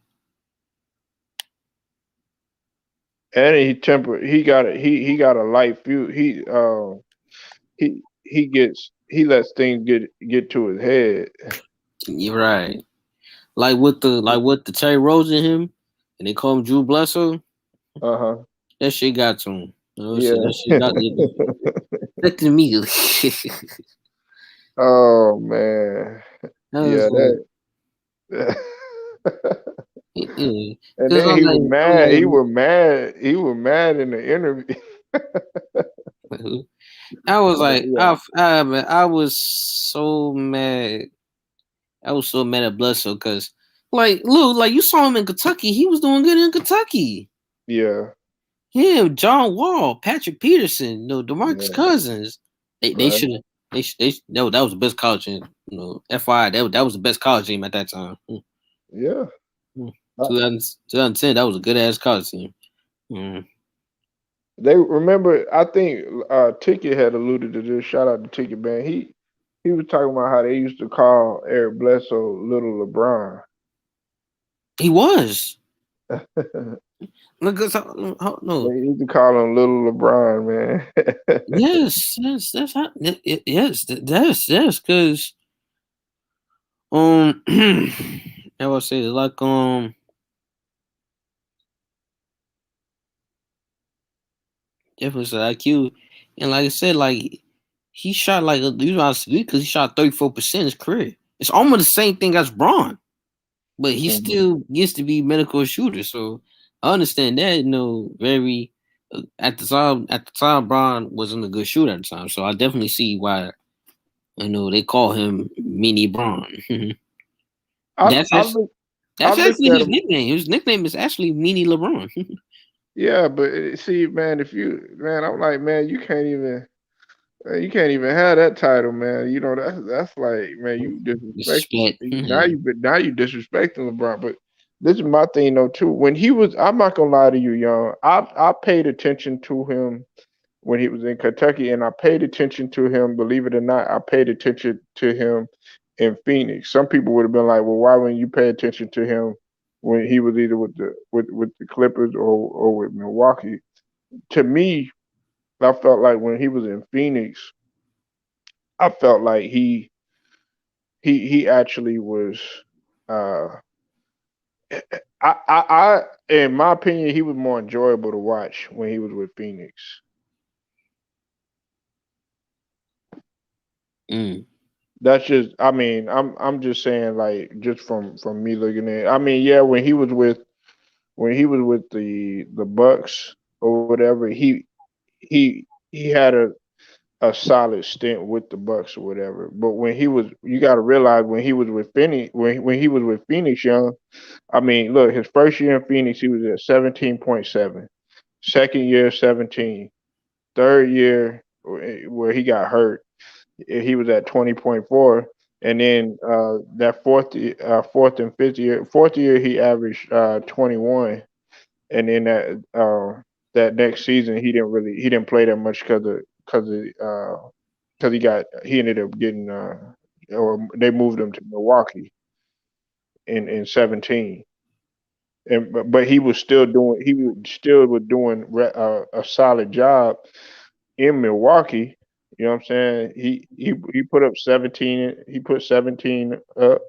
And he got a light view. He lets things get to his head. you're right. Like with the Terry Rose in him and they call him Drew Bledsoe, Uh huh. that shit got to him. Yeah. That shit got it affected me. Oh man. I was Yeah, like, that. yeah. And Cause then he was I was mad. He was mad. He was mad in the interview. like, I was like, Yeah. man, I was so mad at Bledsoe because, like, Lou, like you saw him in Kentucky, he was doing good in Kentucky. Yeah. Him, John Wall, Patrick Peterson, DeMarcus Yeah. Cousins. They right? should have. That was the best college team. FYI, that was the best college team at that time. Yeah. Mm. Uh, 2010, that was a good ass college team. Mm. They remember. I think Ticket had alluded to this. Shout out to Ticket man. He was talking about how they used to call Eric Bledsoe Little LeBron. He was. They Look, no. used to call him Little LeBron, man. Yes, that's how. Yes, yes. Because I would say like definitely said IQ, and like I said, like he shot like you know because he shot 34% in his career. It's almost the same thing as Braun, but he Mhm. still gets to be medical shooter. So I understand that. Very at the time, Braun wasn't a good shooter at the time. So I definitely see why they call him Mini Braun. I that's I actually, look I that's looked actually at his him. nickname. His nickname is actually Mini LeBron. Yeah, but see, man, if you man, I'm like, man, you can't even have that title, man. You know that's like, man, you disrespect. Respect. Now you disrespecting LeBron. But this is my thing though too. When he was, I'm not gonna lie to you, young. I paid attention to him when he was in Kentucky, and I paid attention to him. Believe it or not, I paid attention to him in Phoenix. Some people would have been like, "Well, why wouldn't you pay attention to him when he was either with the Clippers or with Milwaukee?" To me, I felt like when he was in Phoenix, I felt like he actually was. Uh, in my opinion, he was more enjoyable to watch when he was with Phoenix. Mm. That's just, I mean, I'm just saying, like, just from me looking at. I mean, yeah, when he was with the Bucks or whatever, he had a solid stint with the Bucks or whatever. But when he was, you got to realize when he was with Phoenix, when he was with Phoenix, young. I mean, look, his first year in Phoenix, he was at 17.7. Second year, 17. Third year, where he got hurt, he was at 20.4. And then that fourth and fourth year he averaged 21. And then that next season he didn't play that much because he ended up getting or they moved him to Milwaukee in 17. And but he was still doing a solid job in Milwaukee. You know what I'm saying? He put up 17. He put 17 up,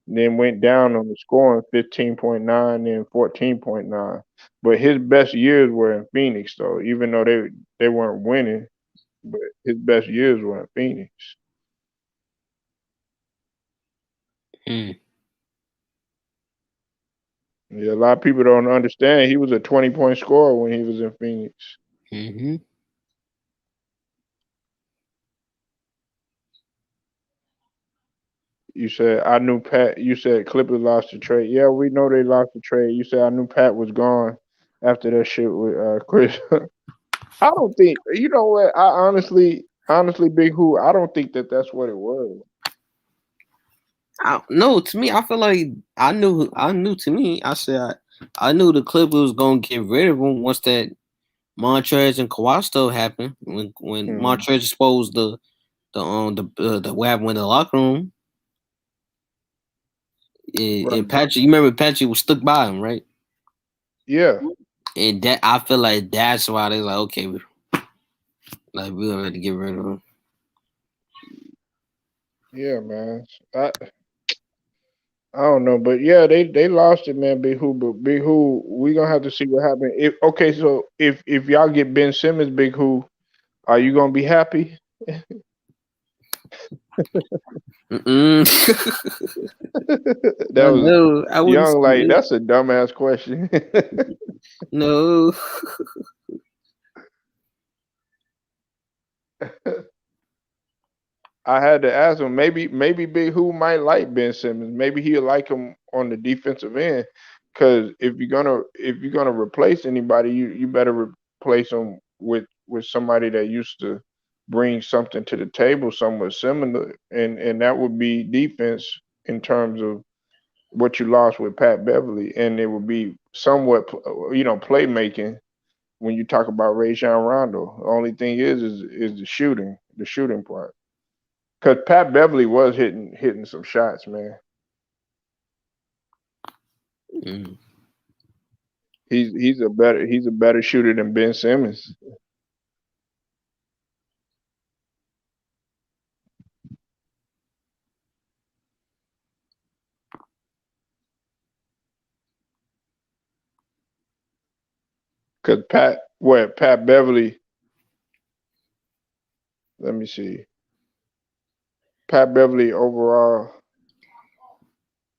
then went down on the scoring 15.9, then 14.9. But his best years were in Phoenix, though. Even though they weren't winning, but his best years were in Phoenix. Mm. Yeah, a lot of people don't understand. He was a 20-point scorer when he was in Phoenix. Hmm. You said I knew Pat. You said Clippers lost the trade. Yeah, we know they lost the trade. You said I knew Pat was gone after that shit with Chris. I don't think. You know what? Honestly, Big Who. I don't think that that's what it was. No, to me, I feel like I knew. To me, I knew the Clippers was gonna get rid of him once that Montrez and Kawhi stuff happened. When Hmm. Montrez exposed the what happened in the locker room, and Right. Patrick, you remember Patrick was stuck by him, right? Yeah. And that I feel like that's why they like, okay, we gonna have to get rid of him. Yeah, man. I don't know, but yeah, they lost it, man. Big Who, but Big Who, we gonna have to see what happened. If okay, so if y'all get Ben Simmons, Big Who, are you gonna be happy? Mm-mm. That was No, I wouldn't say young. Like it. that's a dumbass question. No. I had to ask him. Maybe Big Who might like Ben Simmons. Maybe he'll like him on the defensive end. Because if you're gonna replace anybody, you better replace him with somebody that used to. bring something to the table somewhat similar, and that would be defense in terms of what you lost with Pat Beverly, and it would be somewhat playmaking when you talk about Rajon Rondo. The only thing is the shooting part. Because Pat Beverly was hitting some shots, man. Mm. He's a better shooter than Ben Simmons. Because Pat Beverly. Let me see. Pat Beverly overall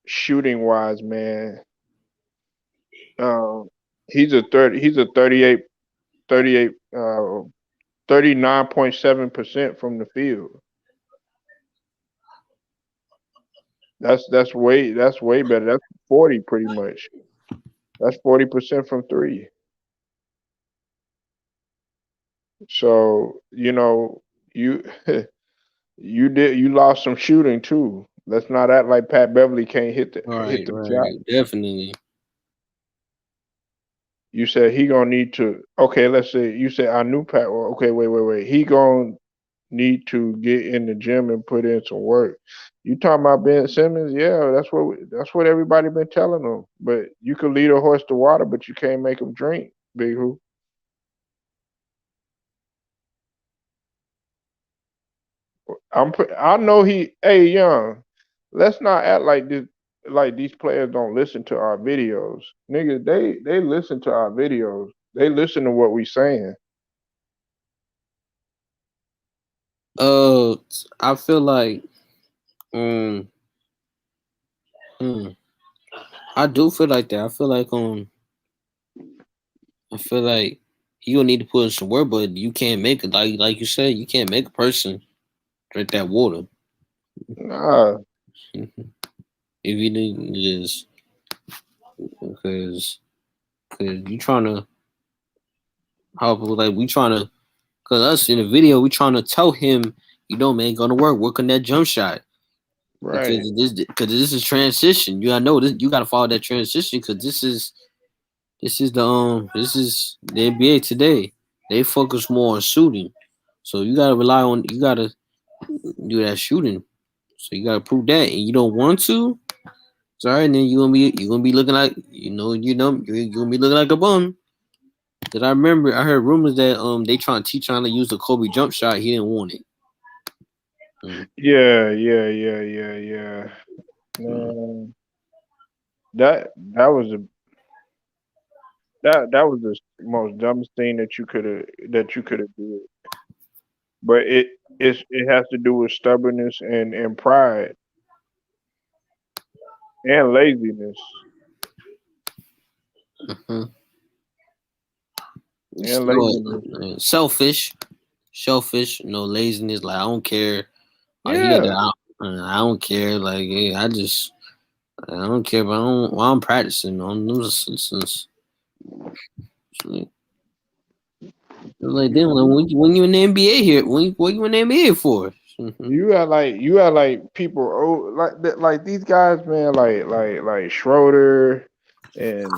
shooting wise, man. Um, He's a 38, 39.7% from the field. That's way better. That's 40 pretty much. That's 40% from three. So you you lost some shooting too. Let's not act like Pat Beverly can't hit Right, the shot. right, definitely. You said he gonna need to. Okay, let's say you said I knew Pat. Well, okay, wait. He gonna need to get in the gym and put in some work. You talking about Ben Simmons? Yeah, that's what everybody been telling him. But you could lead a horse to water, but you can't make him drink. Big who? I know he. Hey, young. Let's not act like this. Like these players don't listen to our videos, nigga. They listen to our videos. They listen to what we saying. Uh, I feel like, um, hmm, I do feel like that. I feel like you gonna need to put in some work, but you can't make it like you said. You can't make a person drink that water. Nah, If you need just because you trying to how like we trying to because us in the video we trying to tell him man gonna work on that jump shot right. because this is transition. You gotta know this. You gotta follow that transition because this is the NBA today. They focus more on shooting, so you gotta do that shooting. So you gotta prove that, and you don't want to. Sorry, and then you gonna be looking like you're gonna be looking like a bum. Cause I heard rumors that they trying to use the Kobe jump shot. He didn't want it. Mm, Yeah. mm. Man, that was that was the most dumbest thing that you could have did. But it has to do with stubbornness and pride and laziness Mhm. and No, laziness. selfish, no laziness. Like I don't care. Like he got Yeah, that. I don't care. Like I don't care. But I don't. While I'm practicing on them, like then you when you in the NBA here, what you in the NBA for? Mhm. you had like people like these guys, man, like Schroeder and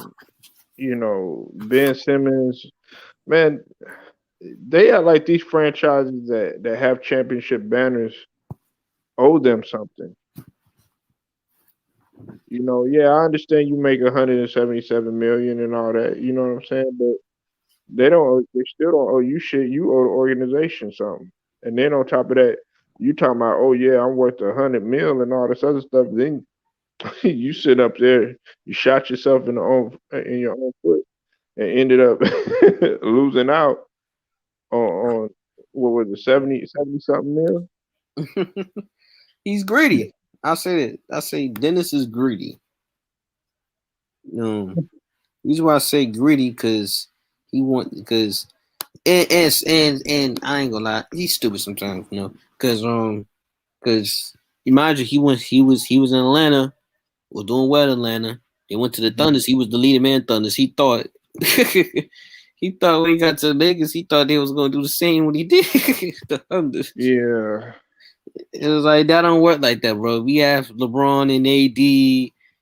Ben Simmons, man. They are like these franchises that have championship banners owe them something. Yeah, I understand you make 177 million and all that. You know what I'm saying? But they still don't owe you shit. You owe the organization something. And then on top of that, you talking about, oh yeah, I'm worth 100 mil and all this other stuff. Then you sit up there, you shot yourself in your own foot and ended up losing out on what was it, 70 something mil? He's greedy. I say it. I say Dennis is greedy. Um, reason why I say greedy because and I ain't gonna lie, he's stupid sometimes, because imagine he was in Atlanta, was doing well in Atlanta. They went to the Mhm. Thunders. He was the leading man. Thunders. He thought He thought when he got to Vegas, he thought they was gonna do the same what he did. The Thunder. Yeah. It was like that don't work like that, bro. We have LeBron and AD.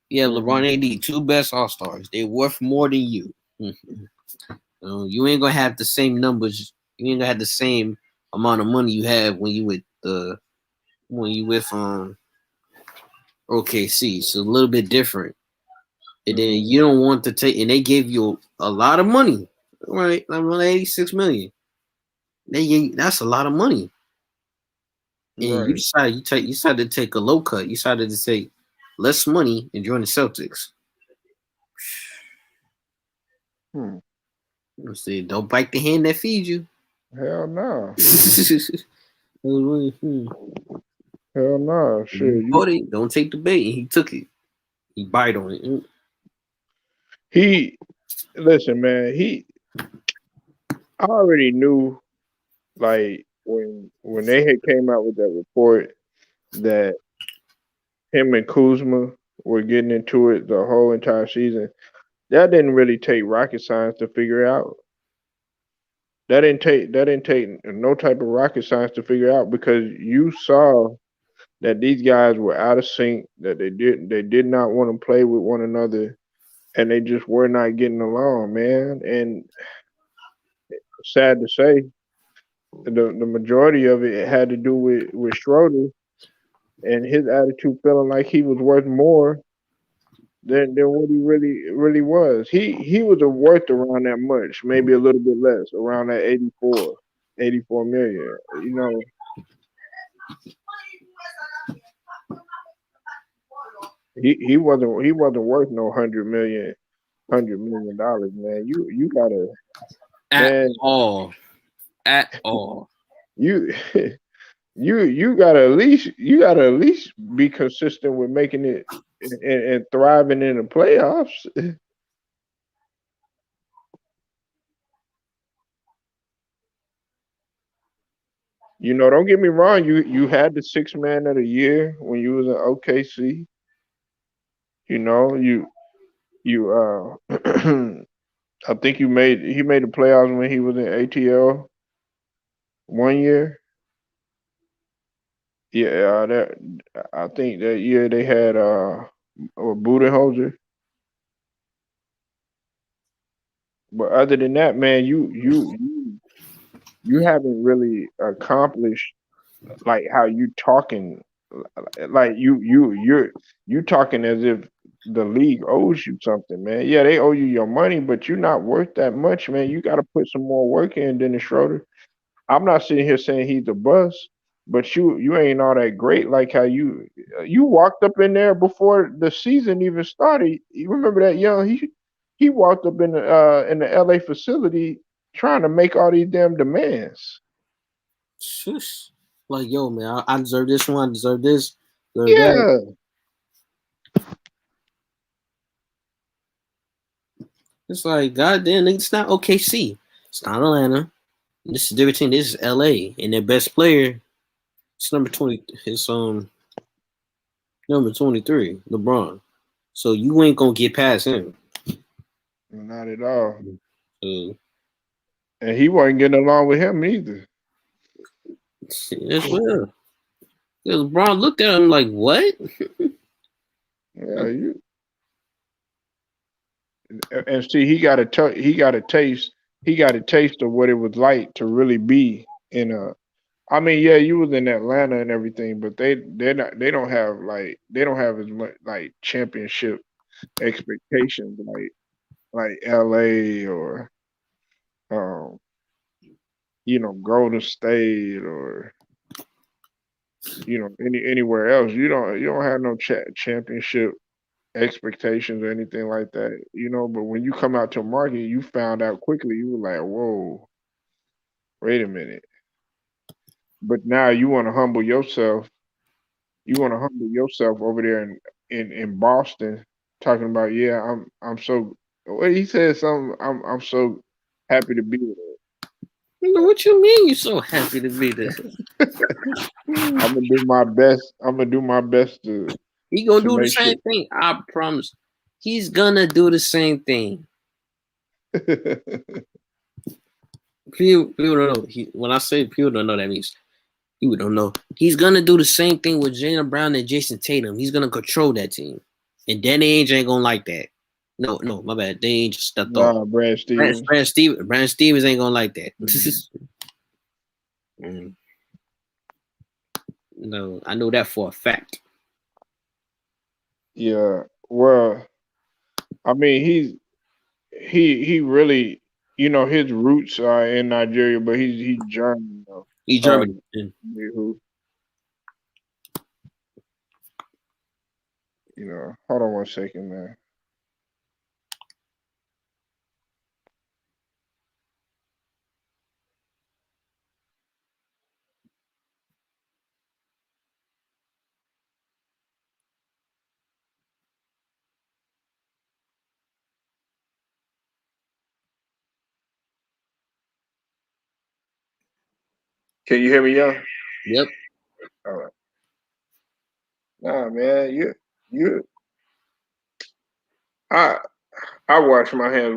We have LeBron Hmm. and AD, two best All Stars. They worth more than you. You ain't gonna have the same numbers. You ain't gonna have the same amount of money you have when you with OKC. So a little bit different. And then Hmm. you don't want to take, and they gave you a lot of money, right? I'm like 86 million. That's a lot of money, and Right. you decided to take a low cut. You decided to take less money and join the Celtics. Hmm. I said, don't bite the hand that feeds you. Hell no. Hmm. Hell no. Shit. Caught it. Don't take the bait. And he took it. He bite on it. He listen, man. I already knew, like, when they had came out with that report that him and Kuzma were getting into it the whole entire season. That didn't really take rocket science to figure out. That didn't take no type of rocket science to figure out, because you saw that these guys were out of sync, that they did not want to play with one another, and they just were not getting along, man. And sad to say, the majority of it had to do with Schroeder and his attitude, feeling like he was worth more than what he really was. He was a worth around that much, maybe a little bit less, around that 84 million. You know, he wasn't worth no $100 million, man. You gotta, At man, all. At all. you you gotta at least be consistent with making it and thriving in the playoffs. Don't get me wrong. You had the six man of the year when you was in OKC. You know, you I think he made the playoffs when he was in ATL one year. Yeah, that I think that year they had Budenholzer. But other than that, man, you haven't really accomplished, like, how you talking, like you talking as if the league owes you something, man. Yeah, they owe you your money, but you're not worth that much, man. You got to put some more work in, Dennis Schroeder. I'm not sitting here saying he's a bust, but you ain't all that great. Like how you walked up in there before the season even started. You remember that young he walked up in the LA facility trying to make all these damn demands. Shush. Like, yo, man, I deserve this one. I deserve this. Deserve that. Yeah, It's like, goddamn, it's not OKC. It's not Atlanta. This is different team. This is LA. And their best player is number 20. It's number 23, LeBron. So you ain't gonna get past him. not at all. So And he wasn't getting along with him either. as well. Because LeBron looked at him like, what? Yeah, you and see he got a taste of what it was like to really be in a. I mean, yeah, you was in Atlanta and everything, but they don't have as much like championship expectations like LA or um Golden State or anywhere else. You don't have no championship expectations or anything like that. But when you come out to a market, you found out quickly. You were like, whoa, wait a minute. But now you want to humble yourself. You want to humble yourself over there in Boston, talking about, yeah, I'm so. What he said, something. I'm so happy to be with What you mean you so happy to be there? her. I'm gonna do my best. I'm gonna do my best He gonna to do the make sure. same thing. I promise. He's gonna do the same thing. People don't know. When I say people don't know, that means people don't know. He's gonna do the same thing with Jaylen Brown and Jason Tatum. He's gonna control that team, and Danny Ainge ain't gonna like that. No, no, my bad. They ain't just stepped off. Nah, Brad Stevens. Brad Stevens ain't gonna like that. Mhm. Mm, no, I know that for a fact. Yeah. Well, I mean, he really, his roots are in Nigeria, but he's German though. He's German. Who, hold on one second, man. Can you hear me, young? Yep. All right. Nah, man, you, I, I washed my hands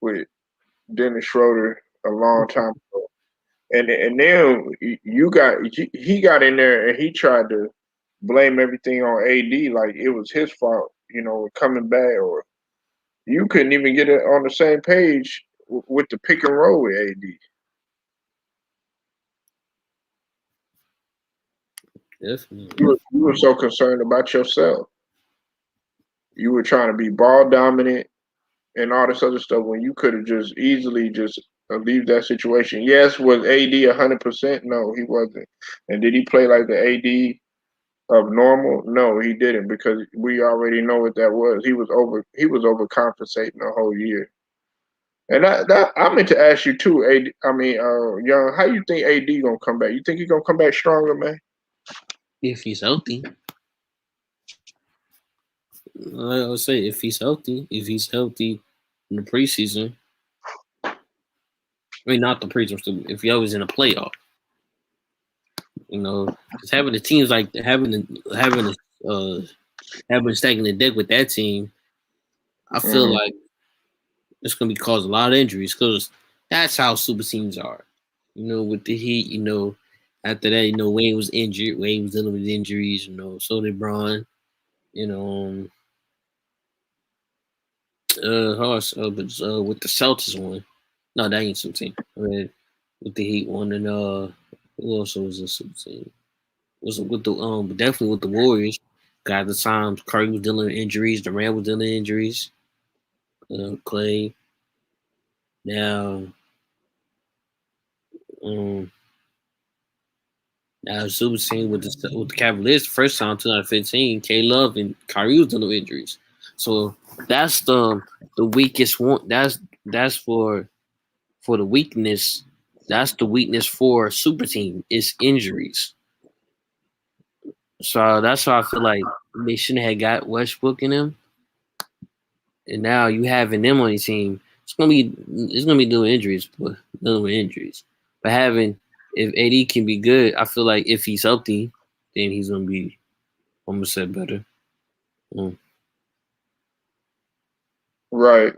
with Dennis Schroeder a long time ago, and then he got in there and he tried to blame everything on AD like it was his fault, coming back, or you couldn't even get it on the same page with the pick and roll with AD. Definitely. You were so concerned about yourself. You were trying to be ball dominant and all this other stuff when you could have just easily just leave that situation. Yes, was AD 100%? No, he wasn't. And did he play like the AD of normal? No, he didn't because we already know what that was. He was overcompensating the whole year. And I meant to ask you too, AD. I mean, Young, how you think AD gonna come back? You think he gonna come back stronger, man? If he's healthy, I would say if he's healthy in the preseason, I mean not the preseason, if he was in a playoff, just having the teams like having stacking the deck with that team, I feel Mm-hmm. like it's gonna be causing a lot of injuries because that's how super teams are. With the Heat, after that, Wayne was injured. Wayne was dealing with injuries. So did Braun. You know, but with the Celtics one, no, that ain't super team. I mean, with the Heat one, and who else was a super team? Was with the but definitely with the Warriors. Got the times Curry was dealing with injuries. Durant was dealing with injuries. Clay. Now, um, now super team with the Cavaliers the first time 2015. K Love and Kyrie was dealing with injuries. So that's the weakest one. That's for the weakness. That's the weakness for a super team is injuries. So that's why I feel like they shouldn't have got Westbrook in them. And now you having them on your team, it's gonna be doing injuries, but dealing with injuries. But having if AD can be good, I feel like if he's healthy, then he's gonna be almost said better. Mm. Right.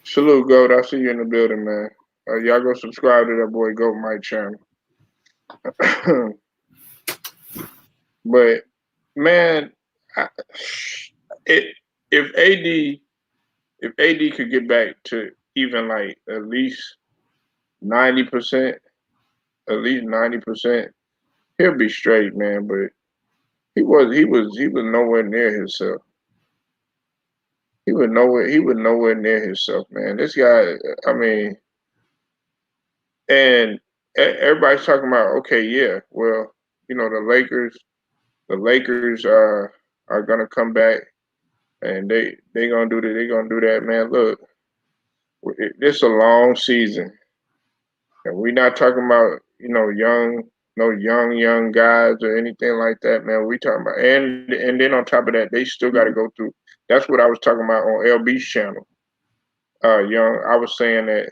Salute, Goat. I see you in the building, man. Y'all go subscribe to that boy Goat Mike channel. But man, I, it if AD could get back to even like at least 90%, at least 90%, he'll be straight, man. But he was nowhere near himself. He was nowhere near himself, man. This guy, I mean, and everybody's talking about, okay, yeah, well, the Lakers are gonna come back and they gonna do that, man. Look, it's a long season, and we're not talking about no young guys or anything like that, man. We talking about and then on top of that, they still got to go through. That's what I was talking about on LB's channel. Young, I was saying that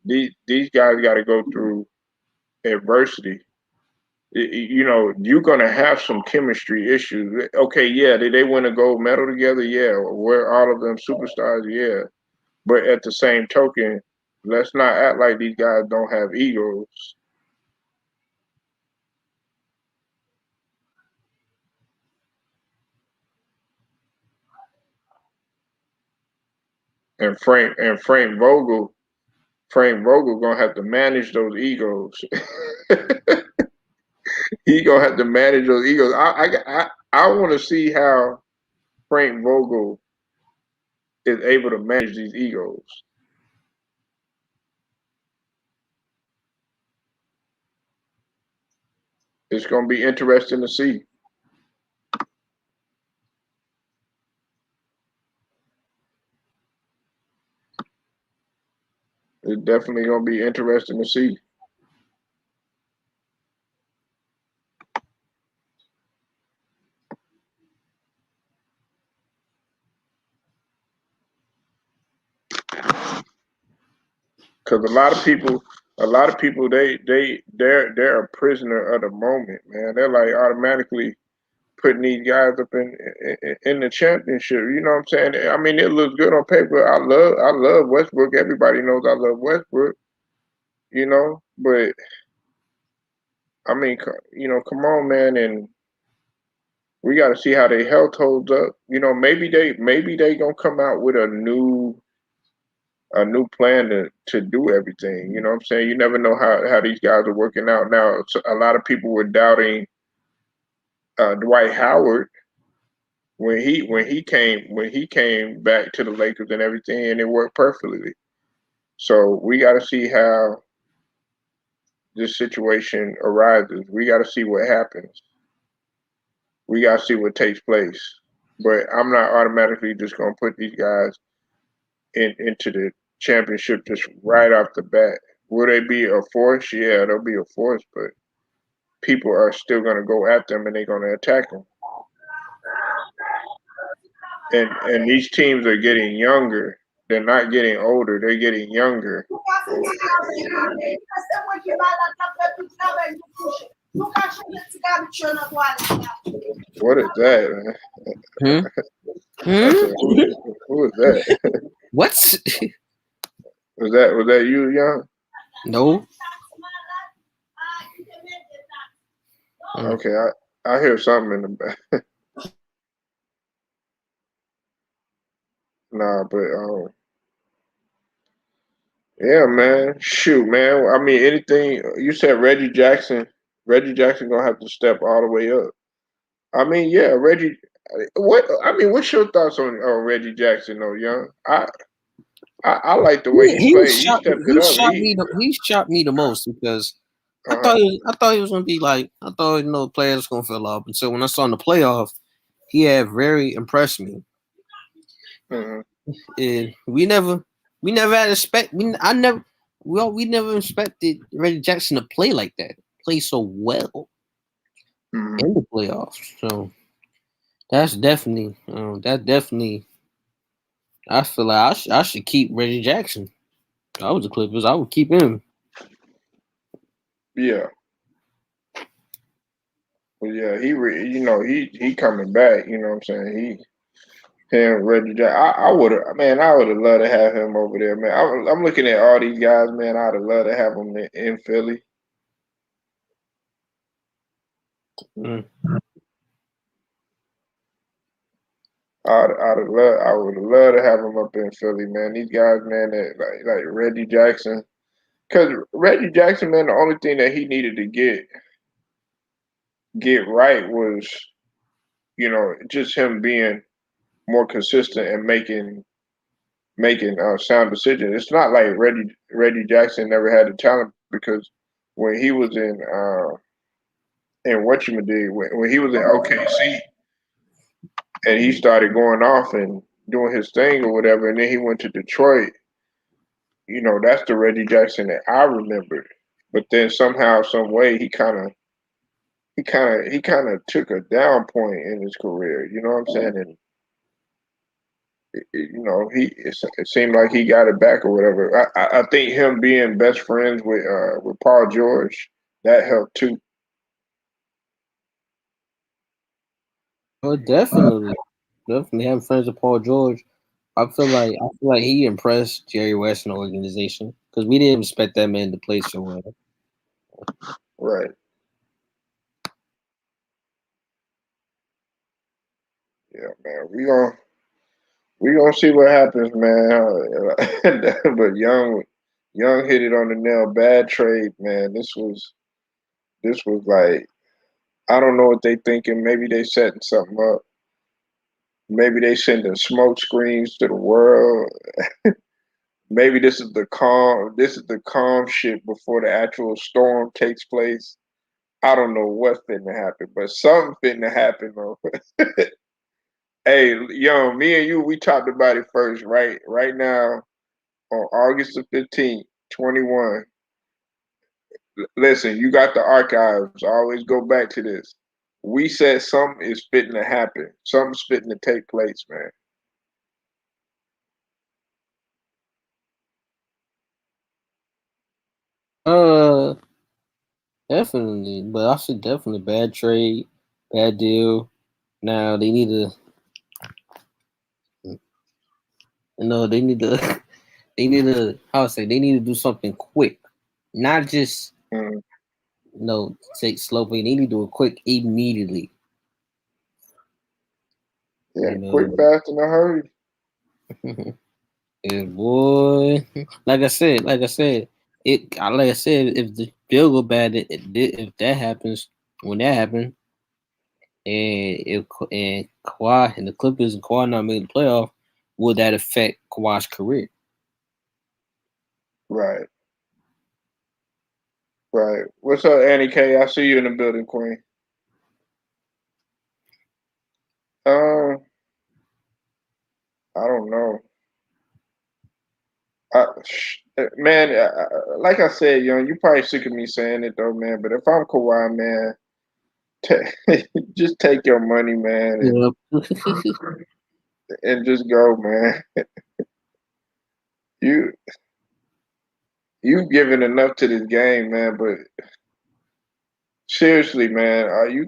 these guys got to go through adversity. You're gonna have some chemistry issues. Okay, yeah, did they win a gold medal together? Yeah, were all of them superstars? Yeah, But at the same token, let's not act like these guys don't have egos. And Frank Vogel gonna have to manage those egos. He gonna have to manage those egos. I want to see how Frank Vogel is able to manage these egos. It's gonna be interesting to see. It's definitely gonna be interesting to see. Because a lot of people, they're a prisoner of the moment, man. They're like automatically putting these guys up in the championship. You know what I'm saying? I mean, it looks good on paper. I love Westbrook. Everybody knows I love Westbrook. But I mean, come on, man, and we got to see how their health holds up. Maybe they gonna come out with a new plan to do everything. You know what I'm saying? You never know how these guys are working out now. So a lot of people were doubting Dwight Howard when he came back to the Lakers and everything, and it worked perfectly. So we got to see how this situation arises. We got to see what happens. We got to see what takes place. But I'm not automatically just gonna put these guys into the championship just right off the bat. Will they be a force? Yeah, they'll be a force, but people are still gonna go at them and they're gonna attack them. And these teams are getting younger. They're not getting older. They're getting younger. What is that, man? Hmm? I Hmm? said, who is that? What? Was that you, Young? No. Mm. Okay, I hear something in the back. Nah, but yeah, man. Shoot, man. I mean, anything you said, Reggie Jackson. Reggie Jackson gonna have to step all the way up. I mean, yeah, Reggie. What I mean, what's your thoughts on Reggie Jackson though, Young? I like the way he He played. He shot. stepped it He up. shot me. He shot me the most because Uh I thought he was gonna be like. I thought players was gonna fill up. And so when I saw in the playoff, he had very impressed me. huh. And we never had expect. We never expected Reggie Jackson to play like that. Play so well Hmm. in the playoffs. So that definitely. I feel like I should keep Reggie Jackson. If I was the Clippers, I would keep him. Yeah. Well, yeah. He coming back. You know what I'm saying? Him, Reggie Jackson. I would have, man. I would have loved to have him over there, man. I'm looking at all these guys, man. I'd have loved to have them in Philly. Mm. I would have loved to have him up in Philly, man. These guys, man, that like Reggie Jackson, because Reggie Jackson, man, the only thing that he needed to get right was, just him being more consistent and making sound decisions. It's not like Reggie Jackson never had the talent because when he was in what you did when he was in OKC and he started going off and doing his thing or whatever, and then he went to Detroit. That's the Reggie Jackson that I remembered. But then somehow, some way, he kind of took a down point in his career. You know what I'm saying? And it seemed like he got it back or whatever. I think him being best friends with Paul George that helped too. Oh, definitely, definitely having friends with Paul George. I feel like he impressed Jerry West and the organization because we didn't expect that man to play so well. Right. Yeah, man. We gonna see what happens, man. But Young hit it on the nail. Bad trade, man. This was like I don't know what they thinking. Maybe they setting something up. Maybe they sending smoke screens to the world. Maybe this is the calm shit before the actual storm takes place. I don't know what's finna happen, but something finna happen though. Hey, yo, me and you, we talked about it first, right? Right now on August the 15th, 21. Listen, you got the archives. I always go back to this. We said something is fitting to happen. Something's fitting to take place, man. Uh, Definitely, but I said definitely bad trade, bad deal. Now they need to, they need to, they need to, how I say, they need to do something quick, not just Mm, take slow play. They need to do it quick immediately. yeah, You quick, know, fast, in a hurry. and boy, like I said, if the bill go bad, if that happens, when that happens, and Kawhi and the Clippers and Kawhi not made the playoff, will that affect Kawhi's career? Right, right. What's up, Annie K? I see you in the building, Queen. Um, I don't know. Man, like I said, young, you probably sick of me saying it though, man. But if I'm Kawhi, man, just take your money, man, Yeah. and just go, man. You you giving enough to this game, man. But seriously, man, are you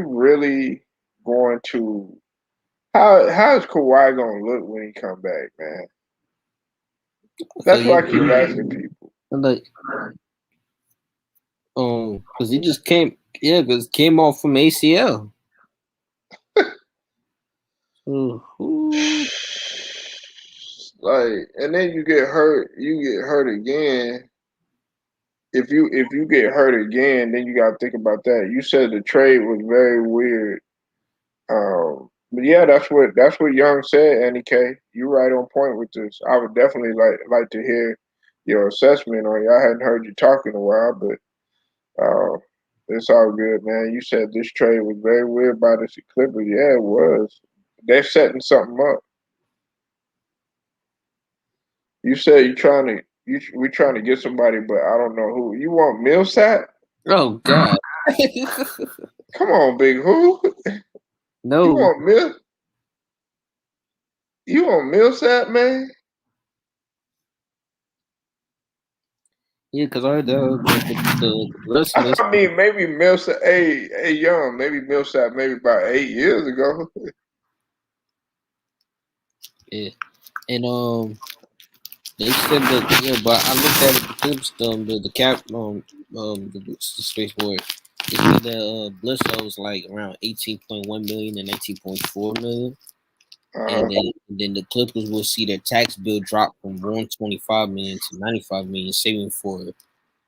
really going to how is Kawhi gonna look when he come back, man? So That's yeah, what I keep asking people. like because he just came, yeah, because came off from ACL. Ooh. Like, and then you get hurt again. If you get hurt again, then you gotta think about that. You said the trade was very weird. But yeah, that's what Young said, Annie K. You right on point with this. I would definitely like to hear your assessment on it. I hadn't heard you talk in a while, but it's all good, man. You said this trade was very weird by the Clippers. Yeah, it was. They're setting something up. You said we trying to get somebody, but I don't know who. You want Millsap? Oh God, Come on, big who? You no, want Mill? You want Millsap, man? yeah, because I heard the listeners, I mean, maybe Millsap. Hey, Young. Maybe Millsap. Maybe about 8 years ago. yeah, and they said that, yeah, but I looked at it, the clips, the cap, the space board. They said that Bledsoe was like around 18.1 million and 19.4 million, Uh and huh. then the Clippers will see their tax bill drop from 125 million to 95 million,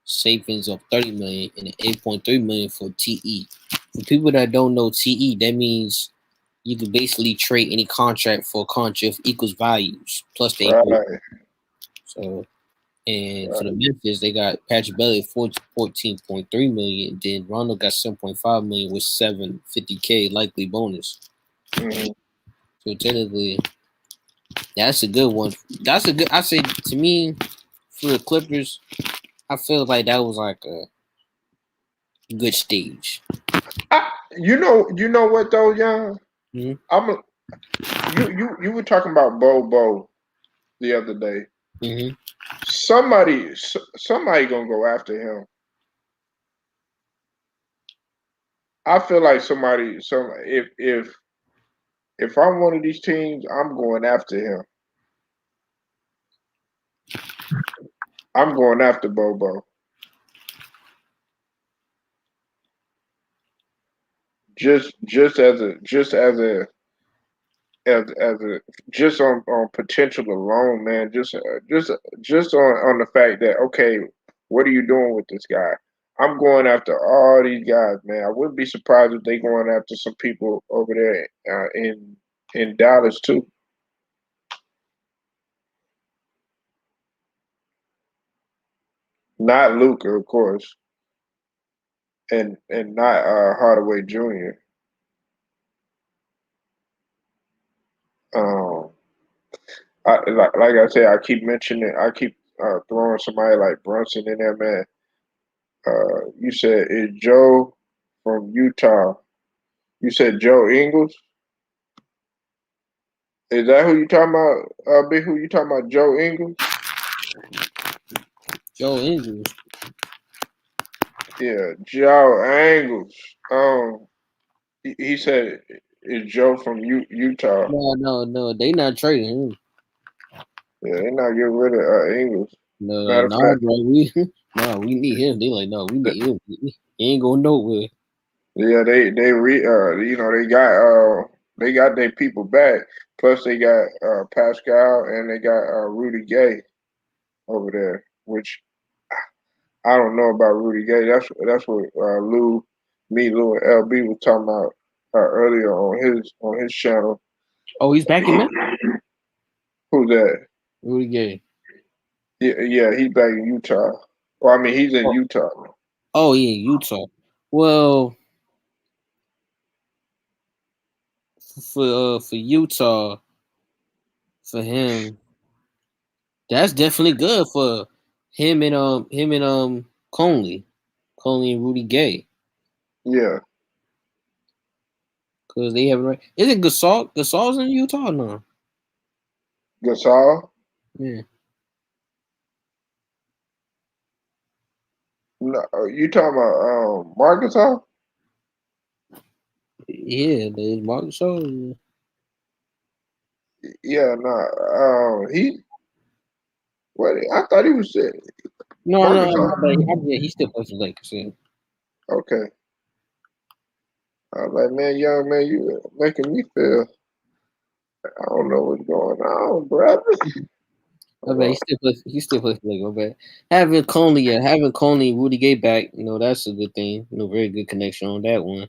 savings of 30 million and 8.3 million for TE. For people that don't know TE, that means you can basically trade any contract for a contract of equals values plus the 8. Right. So, and for the Right. Memphis, they got Patrick Belly at 14.3 million. Then Rondo got 7.5 million with 750K likely bonus. Mm-hmm. So technically, that's a good one. That's a good. I say to me, for the Clippers, I feel like that was like a good stage. You know what though, Young? Mm-hmm. I'm a, you were talking about Bo the other day. Mm-hmm. Somebody gonna go after him. I feel like some if if I'm one of these teams, I'm going after him. I'm going after Bobo. Just as a just on potential alone, man. Just on the fact that okay, what are you doing with this guy? I'm going after all these guys, man. I wouldn't be surprised if they going after some people over there in Dallas too. Not Luca, of course, and not Hardaway Jr. Um, like I said, I keep mentioning, I keep throwing somebody like Brunson in there, man. You said is Joe from Utah. You said Joe Ingles. Is that who you talking about? Big who you talking about? Joe Ingles? Joe Ingles. Yeah, Joe Ingles. He said is Joe from Utah. No. They not trading him. Yeah, they're not getting rid of Ingles. No, Matter of nah, fact, bro. We need him. They like, no, we need him. He ain't going nowhere. yeah, they got their people back. Plus they got Pascal and they got Rudy Gay over there, which I don't know about Rudy Gay. That's what Lou, and LB was talking about earlier on his channel. Oh, he's back in Memphis. Who's that? Rudy Gay. Yeah, he's back in Utah. Well, I mean, he's in Oh, Utah. oh yeah, Utah. Well, for Utah, for him, that's definitely good for him and Conley and Rudy Gay, Yeah, because they have right. Is it Gasol? Gasol's in Utah now. Gasol. Yeah, No, you talking about Marc Gasol? yeah. There's Mark Gasol. Yeah, no. He. What? I thought he was No, Marc no, Gasol. yeah, he still plays for Lakers. Yeah. Okay. I was like, man, young man, you making me feel. I don't know what's going on, brother. I bet he still plays for Lakers. I bet having Conley and Rudy Gay back, that's a good thing. Very good connection on that one.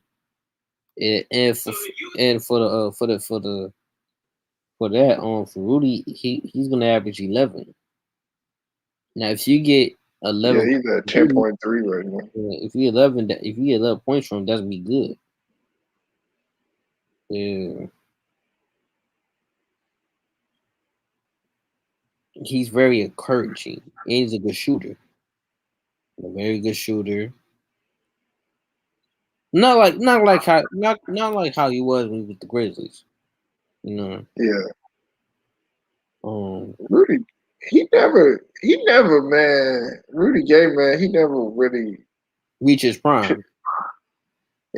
And for the for that for Rudy, he's gonna average 11. Now if you get Yeah, 11 he's at from ten Rudy, point three right now. if you get 11 points from him, that's be good. Yeah, he's very encouraging. And he's a good shooter, a very good shooter. Not like how he was when he was with the Grizzlies. You know, Yeah, um, Rudy. He never, man. Rudy Gay, man. He never really. reach his prime.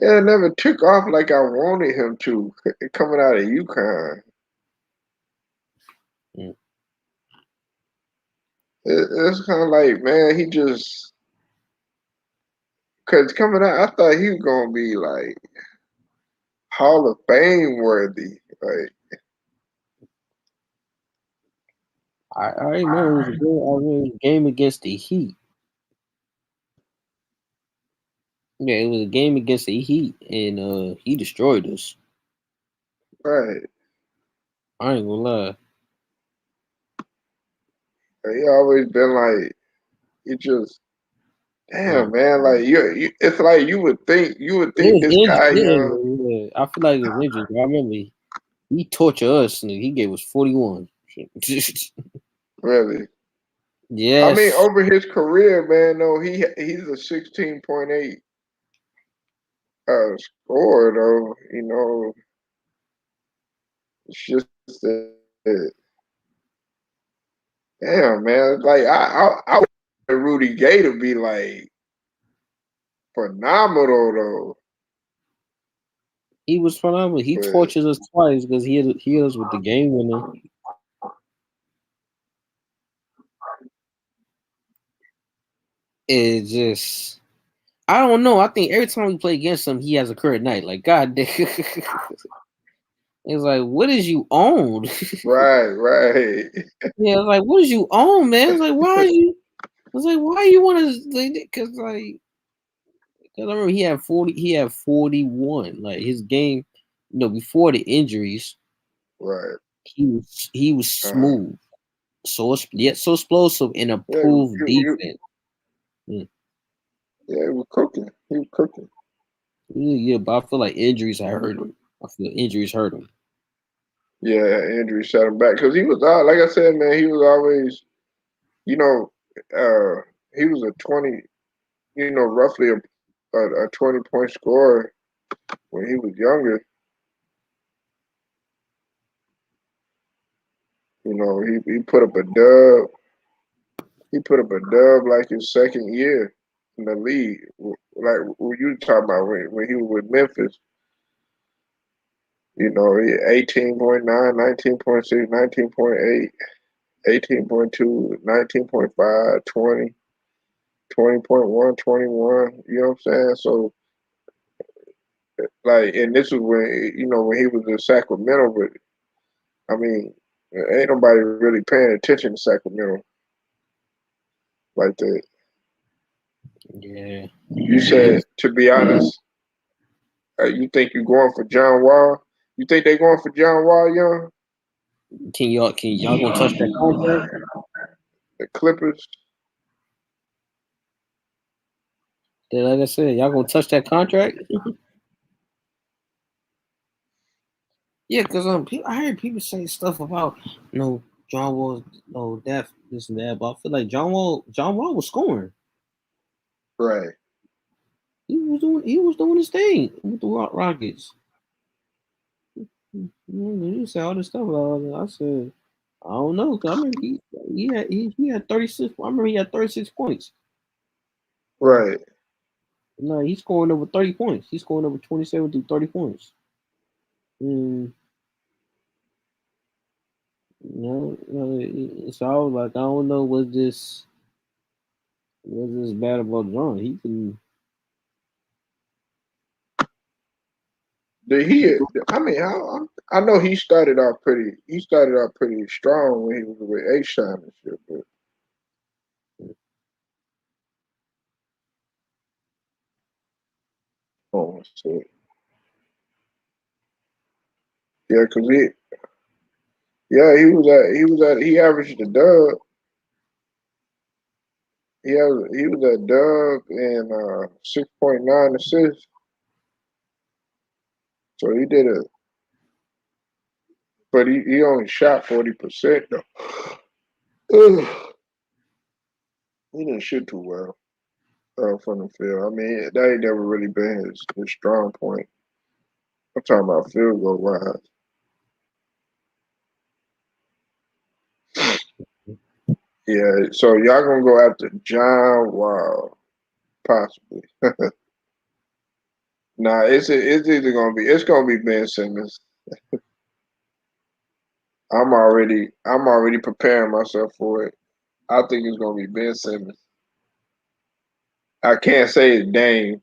Yeah, never took off like I wanted him to coming out of UConn. Mm. It's kind of like, man, he just because coming out, I thought he was gonna be like Hall of Fame worthy. Like, I remember it was a game against the Heat. Yeah, it was a game against the Heat, and he destroyed us. right? I ain't gonna lie. He always been like, he just Yeah. damn, man. Like it's like you would It think was this injured. guy, Yeah, young. yeah. I feel like it was injured. I remember he tortured us. Nigga. He gave us 41. Really. I mean, Yes. over his career, man, no, he's a 16.8 scorer though. It's just that, damn, man. Like I want Rudy Gay to be like phenomenal though. He was phenomenal. He but tortures us twice because he hit us with the game winner. It just I don't know. I think every time we play against him, he has a career night. Like God damn. It's like, what is you own? right. Yeah, it's like, what is you own, man? It's like, why are you? It's like, why you want to? Because cause I remember he had 40. He had 41. Like his game, before the injuries, Right. he was Uh-huh. smooth, so yet so explosive and Yeah, approved defense. Mm. yeah, he was cooking. He was cooking. Yeah, but I feel like injuries hurt him. I feel injuries hurt him. Yeah, injury shot him back because he was like I said, man, he was always, you know, he was a 20, roughly a 20-point scorer when he was younger. He put up a dub. He put up a dub like his second year in the league. Like what you talking about when he was with Memphis. He 18.9, 19.6, 19.8, 18.2, 19.5, 20, 20.1, 21. You know what I'm saying? So, like, and this is when he was in Sacramento, but I mean, ain't nobody really paying attention to Sacramento like that. Yeah, You said, to be honest, you think you're going for John Wall? You think they going for John Wall, young? can y'all gonna touch that contract? The Clippers? Like I said, y'all gonna touch that contract? Yeah, because I heard people say stuff about John Wall, that this and that, but I feel like John Wall was scoring. Right. He was doing his thing with the Rockets. You say all this stuff. I said I don't know. 'Cause I remember he had 36. I remember he had 36 points. Right. No, he's scoring over 30 points. He's scoring over 27 to 30 points. And so I was like, I don't know what's this bad about John. He can. Did he? I mean, I know he started off pretty. He started off pretty strong when he was with A. Shine and shit. But oh shit, yeah, cause he averaged a dub. He was at dub and 6.9 assists. So he did it, but he only shot 40% though. Ugh, he didn't shoot too well from the field. I mean, that ain't never really been his strong point. I'm talking about field goal wise. Yeah, so y'all gonna go after John Wall, possibly. Nah, it's either gonna be Ben Simmons. I'm already preparing myself for it. I think it's gonna be Ben Simmons. I can't say it's Dame,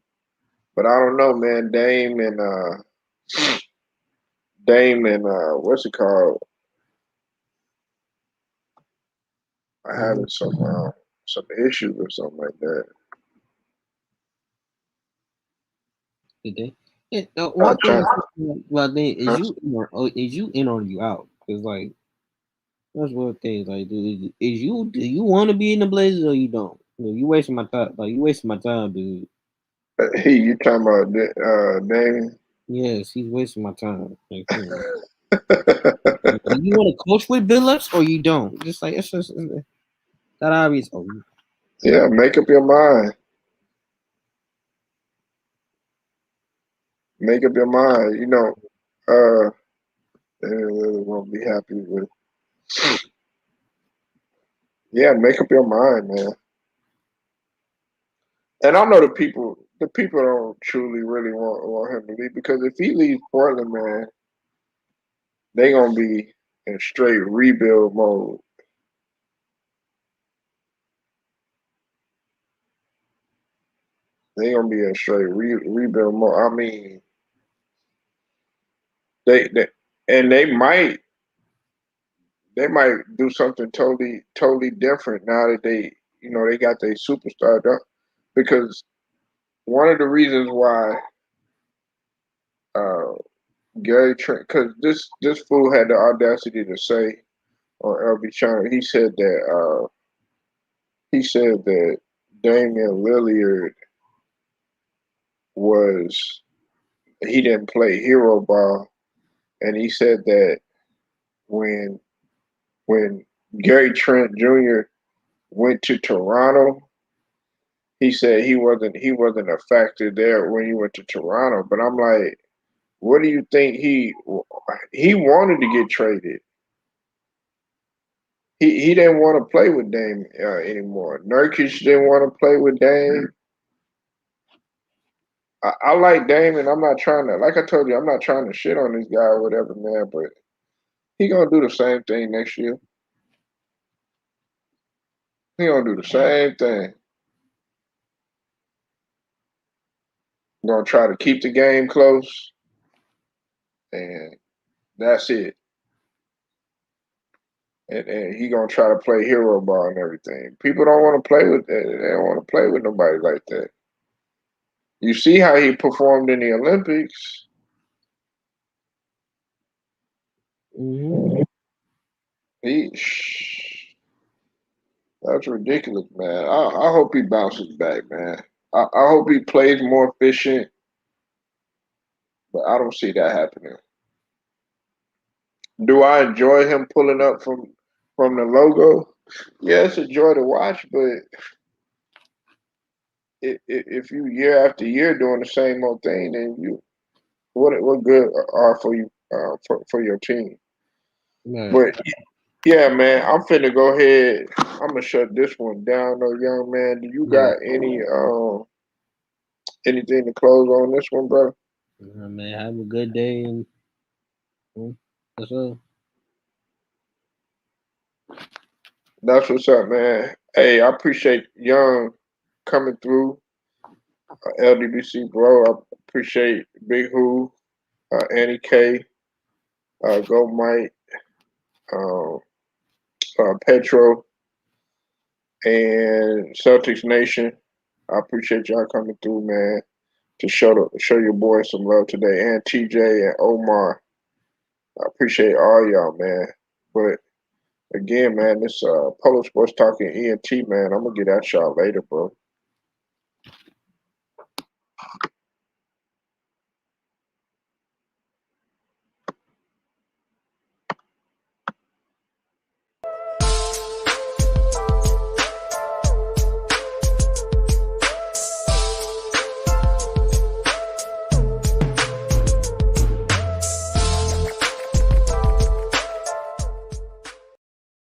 but I don't know, man. Dame and what's it called? I Mhm. having some issues or something like that. Did they? Yeah, I one thing try. I think about then is Huh? you in or you out? Because like that's one thing. Like, dude, do you want to be in the Blazers or you don't? You wasting my time. Like you wasting my time, dude. You talking about Dame? Yes, he's wasting my time. Like, come on. Do you want to coach with Billups or you don't? Just like it's just that obvious. Oh, Yeah, make up your mind. Make up your mind. Uh, they really won't be happy with. Yeah, make up your mind, man. And I know the people don't truly really want him to leave because if he leaves Portland, man, they gonna be in straight rebuild mode. They gonna be in straight rebuild mode. I mean, they and they might do something totally different now that they got their superstar done. Because one of the reasons why uh, Gary Trent, because this fool had the audacity to say on LB Channel, he said that Damian Lillard was he didn't play hero ball, and he said that when when Gary Trent Jr. went to Toronto, he said he wasn't a factor there when he went to Toronto. But I'm like, what do you think he wanted to get traded? He didn't want to play with Dame anymore. Nurkic didn't want to play with Dame. I like Dame, and I'm not trying to, like I told you, I'm not trying to shit on this guy or whatever, man. But he gonna do the same thing next year. He gonna do the same thing. Gonna try to keep the game close, and that's it. And he gonna try to play hero ball and everything. People don't want to play with that. They don't want to play with nobody like that. You see how he performed in the Olympics. Mm-hmm. He That's ridiculous, man. I hope he bounces back, man. I hope he plays more efficient, but I don't see that happening. Do I enjoy him pulling up from the logo? Yeah, it's a joy to watch, but if you year after year doing the same old thing, then what good are for you for your team? Right. But yeah, man, I'm finna go ahead. I'm gonna shut this one down, though, young man. Do you Yeah. got anything to close on this one, bro? Man, have a good day and that's all. That's what's up, man. Hey, I appreciate Young coming through, LDBC, bro. I appreciate Big Who, Annie K, Go Mike, um, Petro, and Celtics Nation. I appreciate y'all coming through, man, to show your boys some love today, and TJ and Omar. I appreciate all y'all, man. But again, man, this Polo Sports Talking ENT, man. I'm gonna get at y'all later, bro.